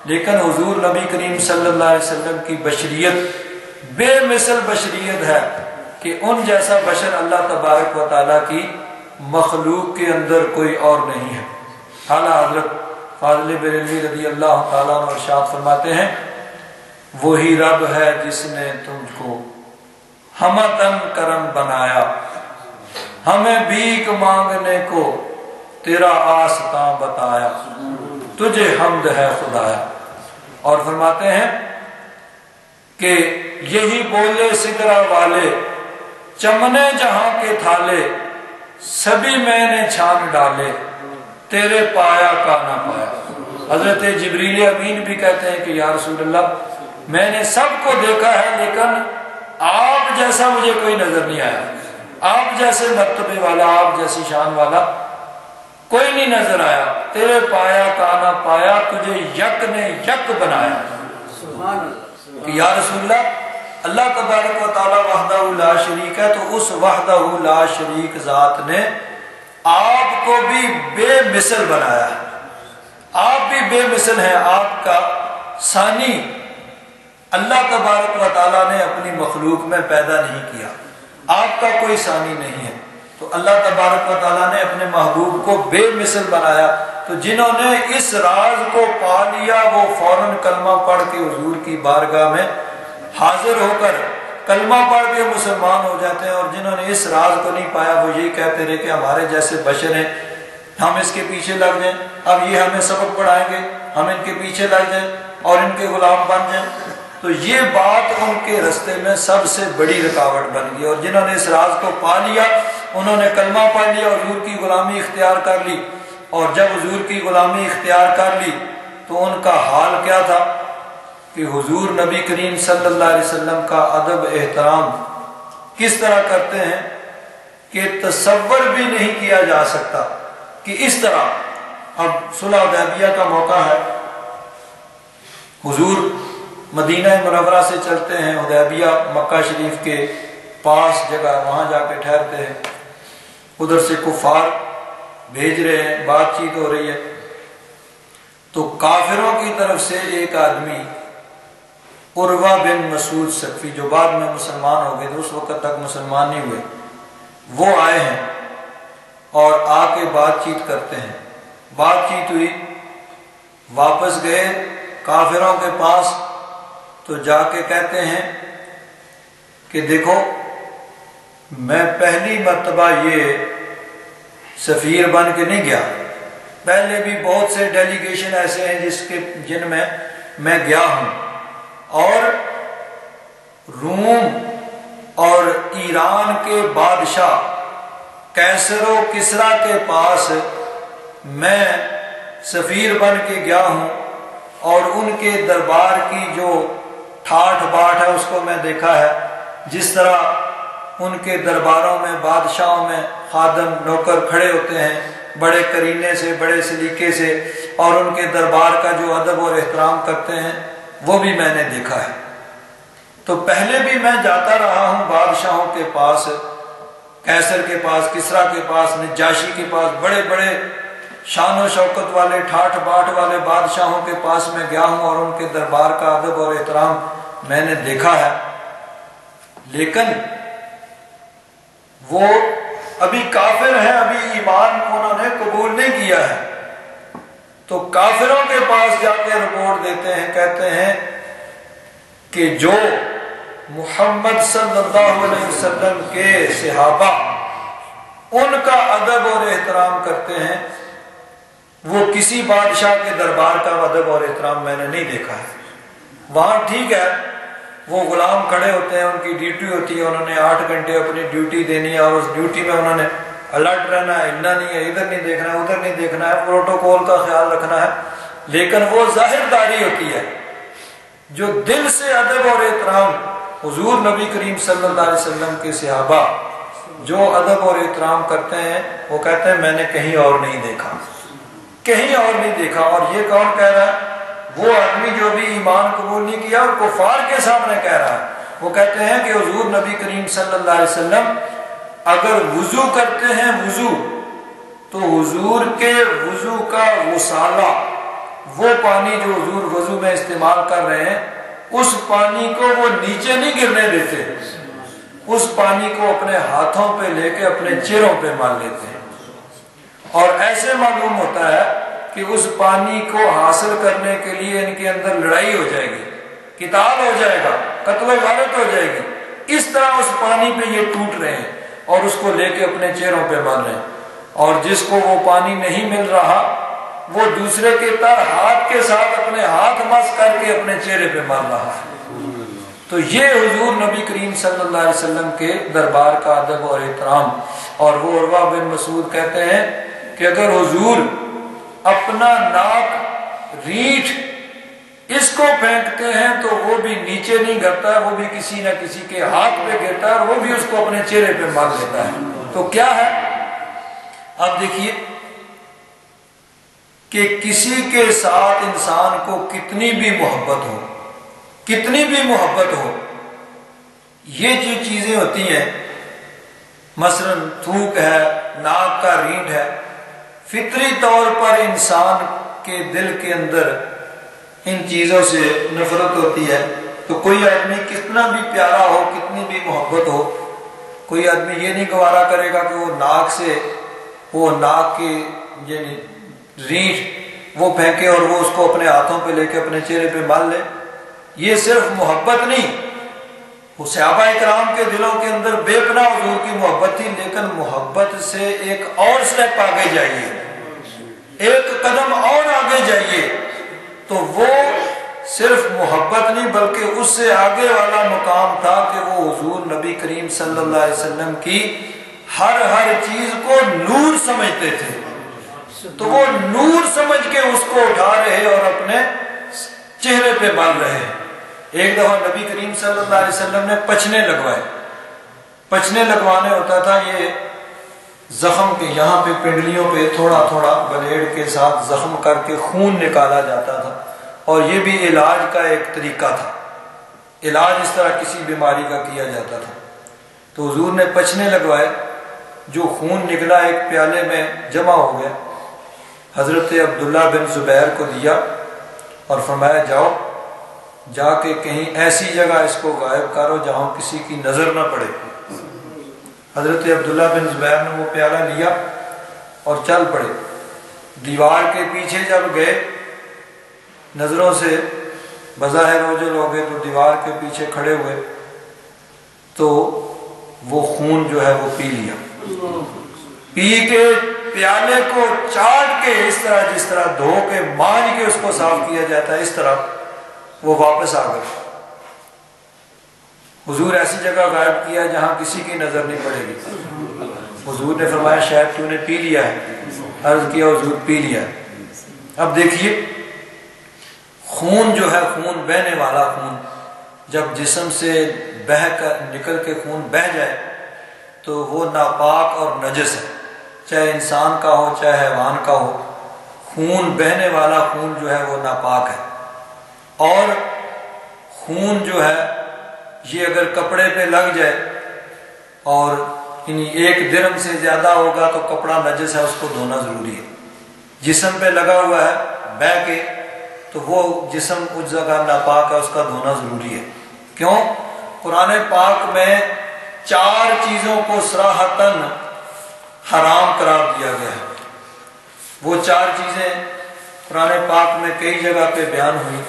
لیکن حضور نبی کریم صلی اللہ علیہ وسلم کی بشریت بے مثل بشریت ہے کہ ان جیسا بشر اللہ تبارک و تعالیٰ کی مخلوق کے اندر کوئی اور نہیں ہے۔ اعلیٰ حضرت فاضل بریلوی رضی اللہ تعالیٰ عنہ ارشاد فرماتے ہیں وہی رب ہے جس نے تم کو ہمتن کرم بنایا، ہمیں بھیک مانگنے کو تیرا آستاں بتایا، تجھے حمد ہے خدایا۔ اور فرماتے ہیں کہ یہی بولے سدرا والے چمنے جہاں کے تھالے، سبھی میں نے چھان ڈالے، تیرے پایا کا نہ پایا۔ حضرت جبریل امین بھی کہتے ہیں کہ یا رسول اللہ میں نے سب کو دیکھا ہے لیکن آپ جیسا مجھے کوئی نظر نہیں آیا، آپ جیسے مرتبے والا، آپ جیسی شان والا کوئی نہیں نظر آیا، تیرے پایا کا نہ پایا، تجھے یک نے یک بنایا۔ کہ یا رسول اللہ اللہ تبارک و تعالی وحدہ لا شریک ہے، تو اس وحدہ لا شریک ذات نے آپ کو بھی بے مثل بنایا ہے، آپ بھی بے مثل ہیں، آپ کا ثانی اللہ تبارک و تعالیٰ نے اپنی مخلوق میں پیدا نہیں کیا، آپ کا کوئی ثانی نہیں ہے، تو اللہ تبارک و تعالیٰ نے اپنے محبوب کو بے مثل بنایا۔ تو جنہوں نے اس راز کو پا لیا وہ فوراً کلمہ پڑھ کے حضور کی بارگاہ میں حاضر ہو کر کلمہ پڑھ کے مسلمان ہو جاتے ہیں، اور جنہوں نے اس راز کو نہیں پایا وہ یہی کہتے رہے کہ ہمارے جیسے بشر ہیں، ہم اس کے پیچھے لگ جائیں، اب یہ ہمیں سبق پڑھائیں گے، ہم ان کے پیچھے لگ جائیں اور ان کے غلام بن جائیں۔ تو یہ بات ان کے رستے میں سب سے بڑی رکاوٹ بن گئی، اور جنہوں نے اس راز کو پا لیا انہوں نے کلمہ پڑھ لیا، حضور کی غلامی اختیار کر لی، اور جب حضور کی غلامی اختیار کر لی تو ان کا حال کیا تھا؟ کہ حضور نبی کریم صلی اللہ علیہ وسلم کا ادب احترام کس طرح کرتے ہیں کہ تصور بھی نہیں کیا جا سکتا کہ اس طرح۔ اب صلح حدیبیہ کا موقع ہے، حضور مدینہ منورہ سے چلتے ہیں، حدیبیہ مکہ شریف کے پاس جگہ، وہاں جا کے ٹھہرتے ہیں، ادھر سے کفار بھیج رہے ہیں، بات چیت ہو رہی ہے، تو کافروں کی طرف سے ایک آدمی عروہ بن مسعود ثقفی، جو بعد میں مسلمان ہو گئے تھے، اس وقت تک مسلمان نہیں ہوئے، وہ آئے ہیں اور آ کے بات چیت کرتے ہیں۔ بات چیت ہوئی، واپس گئے کافروں کے پاس، تو جا کے کہتے ہیں کہ دیکھو میں پہلی مرتبہ یہ سفیر بن کے نہیں گیا، پہلے بھی بہت سے ڈیلیگیشن ایسے ہیں جن میں گیا ہوں، اور روم اور ایران کے بادشاہ قیصر و کسریٰ کے پاس میں سفیر بن کے گیا ہوں، اور ان کے دربار کی جو ٹھاٹ باٹ ہے اس کو میں دیکھا ہے، جس طرح ان کے درباروں میں بادشاہوں میں خادم نوکر کھڑے ہوتے ہیں بڑے کرینے سے، بڑے سلیقے سے، اور ان کے دربار کا جو ادب اور احترام کرتے ہیں وہ بھی میں نے دیکھا ہے۔ تو پہلے بھی میں جاتا رہا ہوں بادشاہوں کے پاس، قیصر کے پاس، کسریٰ کے پاس، نجاشی کے پاس، بڑے بڑے شان و شوکت والے ٹھاٹ باٹ والے بادشاہوں کے پاس میں گیا ہوں، اور ان کے دربار کا ادب اور احترام میں نے دیکھا ہے، لیکن وہ ابھی کافر ہیں، ابھی ایمان انہوں نے قبول نہیں کیا ہے۔ تو کافروں کے پاس جا کے رپورٹ دیتے ہیں، کہتے ہیں کہ جو محمد صلی اللہ علیہ وسلم کے صحابہ ان کا ادب اور احترام کرتے ہیں، وہ کسی بادشاہ کے دربار کا ادب اور احترام میں نے نہیں دیکھا ہے۔ وہاں ٹھیک ہے وہ غلام کھڑے ہوتے ہیں، ان کی ڈیوٹی ہوتی ہے، انہوں نے 8 گھنٹے اپنی ڈیوٹی دینی ہے، اور اس ڈیوٹی میں انہوں نے الرٹ رہنا ہے، ہلنا نہیں ہے، ادھر نہیں دیکھنا ہے، ادھر نہیں دیکھنا ہے، پروٹوکول کا خیال رکھنا ہے، لیکن وہ ظاہر داری ہوتی ہے۔ جو دل سے ادب اور احترام حضور نبی کریم صلی اللہ علیہ وسلم کے صحابہ جو ادب اور احترام کرتے ہیں، وہ کہتے ہیں میں نے کہیں اور نہیں دیکھا، کہیں اور نہیں دیکھا۔ اور یہ کون کہہ رہا ہے؟ وہ آدمی جو بھی ایمان قبول نہیں کیا اور کفار کے سامنے کہہ رہا ہے۔ وہ کہتے ہیں کہ حضور نبی کریم صلی اللہ علیہ وسلم اگر وضو کرتے ہیں، وضو تو حضور کے وضو کا غسالہ، وہ پانی جو حضور وضو میں استعمال کر رہے ہیں، اس پانی کو وہ نیچے نہیں گرنے دیتے، اس پانی کو اپنے ہاتھوں پہ لے کے اپنے چہروں پہ مال لیتے ہیں، اور ایسے معلوم ہوتا ہے کہ اس پانی کو حاصل کرنے کے لیے ان کے اندر لڑائی ہو جائے گی، قتال ہو جائے گا، قتل و غارت ہو جائے گی۔ اس طرح اس پانی پہ یہ ٹوٹ رہے ہیں اور اس کو لے کے اپنے چہروں پہ مال رہے ہیں، اور جس کو وہ پانی نہیں مل رہا وہ دوسرے کے تر ہاتھ کے ساتھ اپنے ہاتھ مس کر کے اپنے چہرے پہ مار رہا ہے۔ تو یہ حضور نبی کریم صلی اللہ علیہ وسلم کے دربار کا ادب اور احترام۔ اور وہ عروہ بن مسعود کہتے ہیں کہ اگر حضور اپنا ناک ریٹھ اس کو پھینکتے ہیں تو وہ بھی نیچے نہیں گرتا ہے، وہ بھی کسی نہ کسی کے ہاتھ پہ گرتا ہے، اور وہ بھی اس کو اپنے چہرے پہ مار لیتا ہے۔ تو کیا ہے؟ اب دیکھیے کہ کسی کے ساتھ انسان کو کتنی بھی محبت ہو، کتنی بھی محبت ہو، یہ جو چیزیں ہوتی ہیں، مثلا تھوک ہے، ناک کا ریڑھ ہے، فطری طور پر انسان کے دل کے اندر ان چیزوں سے نفرت ہوتی ہے۔ تو کوئی آدمی کتنا بھی پیارا ہو، کتنی بھی محبت ہو، کوئی آدمی یہ نہیں گوارا کرے گا کہ وہ ناک کے یعنی ریڑھ وہ پھینکے اور وہ اس کو اپنے ہاتھوں پہ لے کے اپنے چہرے پہ مال لے۔ یہ صرف محبت نہیں، وہ صحابہ اکرام کے دلوں کے اندر بے پناہ حضور کی محبت تھی، لیکن محبت سے ایک اور سٹیپ آگے جائیے، ایک قدم اور آگے جائیے، تو وہ صرف محبت نہیں بلکہ اس سے آگے والا مقام تھا کہ وہ حضور نبی کریم صلی اللہ علیہ وسلم کی ہر چیز کو نور سمجھتے تھے۔ تو وہ نور سمجھ کے اس کو اٹھا رہے اور اپنے چہرے پہ باندھ رہے ہیں۔ ایک دفعہ نبی کریم صلی اللہ علیہ وسلم نے پچنے لگوائے. پچنے لگوانے ہوتا تھا یہ زخم کے یہاں پہ پنڈلیوں پہ تھوڑا تھوڑا بلیڈ کے ساتھ زخم کر کے خون نکالا جاتا تھا، اور یہ بھی علاج کا ایک طریقہ تھا. علاج اس طرح کسی بیماری کا کیا جاتا تھا. تو حضور نے پچنے لگوائے، جو خون نکلا ایک پیالے میں جمع ہو گیا، حضرت عبداللہ بن زبیر کو دیا اور فرمایا جاؤ جا کے کہیں ایسی جگہ اس کو غائب کرو جہاں کسی کی نظر نہ پڑے. حضرت عبداللہ بن زبیر نے وہ پیالہ لیا اور چل پڑے. دیوار کے پیچھے جب گئے، نظروں سے بظاہر اوجھل ہو گئے تو دیوار کے پیچھے کھڑے ہوئے تو وہ خون جو ہے وہ پی لیا. پی کے پیالے کو چاٹ کے اس طرح جس طرح دھو کے مانج کے اس کو صاف کیا جاتا ہے، اس طرح وہ واپس آ گئے. حضور ایسی جگہ غائب کیا جہاں کسی کی نظر نہیں پڑے گی. حضور نے فرمایا شاید تو نے پی لیا ہے. عرض کیا حضور پی لیا ہے. اب دیکھیے خون جو ہے، خون بہنے والا خون جب جسم سے بہہ کر نکل کے خون بہہ جائے تو وہ ناپاک اور نجس ہے، چاہے انسان کا ہو چاہے حیوان کا ہو. خون بہنے والا خون جو ہے وہ ناپاک ہے. اور خون جو ہے یہ اگر کپڑے پہ لگ جائے اور ایک درہم سے زیادہ ہوگا تو کپڑا نجس ہے، اس کو دھونا ضروری ہے. جسم پہ لگا ہوا ہے بہ کے تو وہ جسم اس جگہ ناپاک ہے، اس کا دھونا ضروری ہے. کیوں؟ قرآن پاک میں 4 چیزوں کو صراحتاً حرام قرار دیا گیا ہے. وہ 4 چیزیں قرآن پاک میں کئی جگہ پہ بیان ہوئی.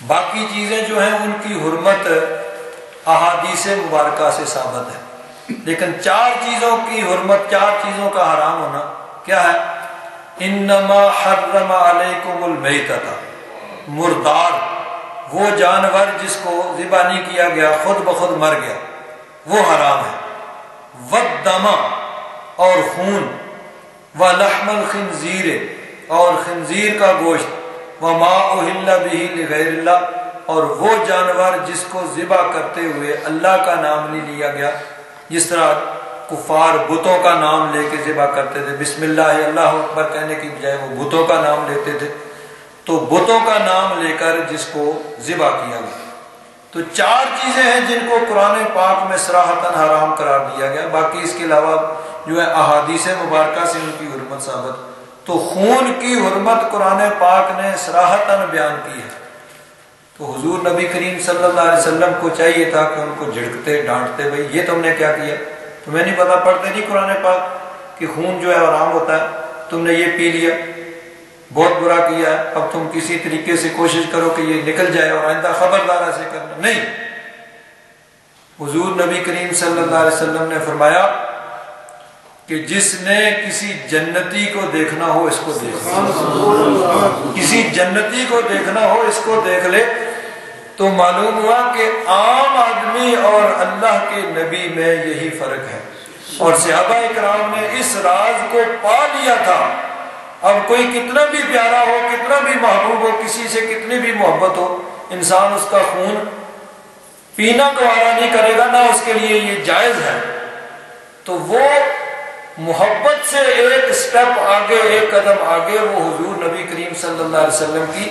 باقی چیزیں جو ہیں ان کی حرمت احادیث مبارکہ سے ثابت ہے، لیکن 4 چیزوں کی حرمت، 4 چیزوں کا حرام ہونا کیا ہے؟ انما حرم علیکم المیتۃ، مردار، وہ جانور جس کو ذبح نہیں کیا گیا، خود بخود مر گیا، وہ حرام ہے. والدم، اور خون، ولحم الخنزیر، اور خنزیر کا گوشت، وما اہل بہ لغیر اللہ، اور وہ جانور جس کو ذبح کرتے ہوئے اللہ کا نام نہیں لیا گیا. جس طرح کفار بتوں کا نام لے کے ذبح کرتے تھے، بسم اللہ اللہ اکبر کہنے کی بجائے وہ بتوں کا نام لیتے تھے، تو بتوں کا نام لے کر جس کو ذبح کیا گیا. تو 4 چیزیں ہیں جن کو قرآن پاک میں صراحتاً حرام قرار دیا گیا. باقی اس کے علاوہ جو ہے احادیث مبارکہ سے ان کی حرمت ثابت. تو خون کی حرمت قرآن پاک نے صراحتاً بیان کی ہے. تو حضور نبی کریم صلی اللہ علیہ وسلم کو چاہیے تھا کہ ان کو جھڑکتے ڈانٹتے، بھائی یہ تم نے کیا کیا، تمہیں نہیں پتا، پڑھتے نہیں قرآن پاک کہ خون جو ہے حرام ہوتا ہے، تم نے یہ پی لیا، بہت برا کیا ہے، اب تم کسی طریقے سے کوشش کرو کہ یہ نکل جائے اور آئندہ خبردار ایسے کرنا نہیں. حضور نبی کریم صلی اللہ علیہ وسلم نے فرمایا کہ جس نے کسی جنتی کو دیکھنا ہو اس کو دیکھ لے، کسی جنتی کو دیکھنا ہو اس کو دیکھ لے. تو معلوم ہوا کہ عام آدمی اور اللہ کے نبی میں یہی فرق ہے، اور صحابہ اکرام نے اس راز کو پا لیا تھا. اب کوئی کتنا بھی پیارا ہو، کتنا بھی محبوب ہو، کسی سے کتنی بھی محبت ہو، انسان اس کا خون پینا گوارا نہیں کرے گا، نہ اس کے لیے یہ جائز ہے. تو وہ محبت سے ایک سٹیپ آگے، ایک قدم آگے، وہ حضور نبی کریم صلی اللہ علیہ وسلم کی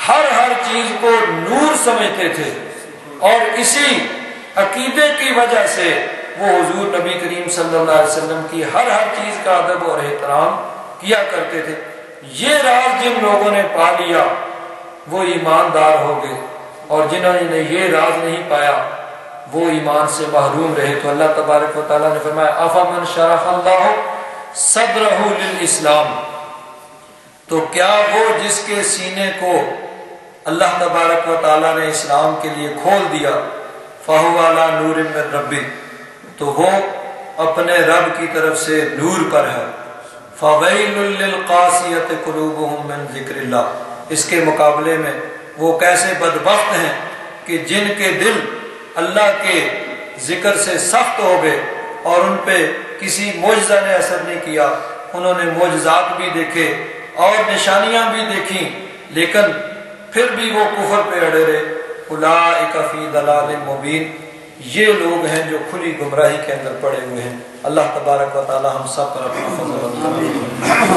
ہر چیز کو نور سمجھتے تھے، اور اسی عقیدے کی وجہ سے وہ حضور نبی کریم صلی اللہ علیہ وسلم کی ہر چیز کا ادب اور احترام کیا کرتے تھے. یہ راز جن لوگوں نے پا لیا وہ ایماندار ہو گئے، اور جنہوں نے یہ راز نہیں پایا وہ ایمان سے محروم رہے. تو اللہ تبارک و تعالیٰ نے فرمایا افمن شرح اللہ صدرہ للاسلام، تو کیا وہ جس کے سینے کو اللہ تبارک و تعالیٰ نے اسلام کے لیے کھول دیا، فہو علی نور من ربہ، تو وہ اپنے رب کی طرف سے نور پر ہے. فویل للقاسیۃ قلوبہم من ذکر اللہ، اس کے مقابلے میں وہ کیسے بدبخت ہیں کہ جن کے دل اللہ کے ذکر سے سخت ہو گئے اور ان پہ کسی معجزہ نے اثر نہیں کیا. انہوں نے معجزات بھی دیکھے اور نشانیاں بھی دیکھیں، لیکن پھر بھی وہ کفر پہ اڑے رہے. اولئک فی ضلال مبین، یہ لوگ ہیں جو کھلی گمراہی کے اندر پڑے ہوئے ہیں. اللہ تبارک و تعالی ہم سب پر اپنا فضل و کرم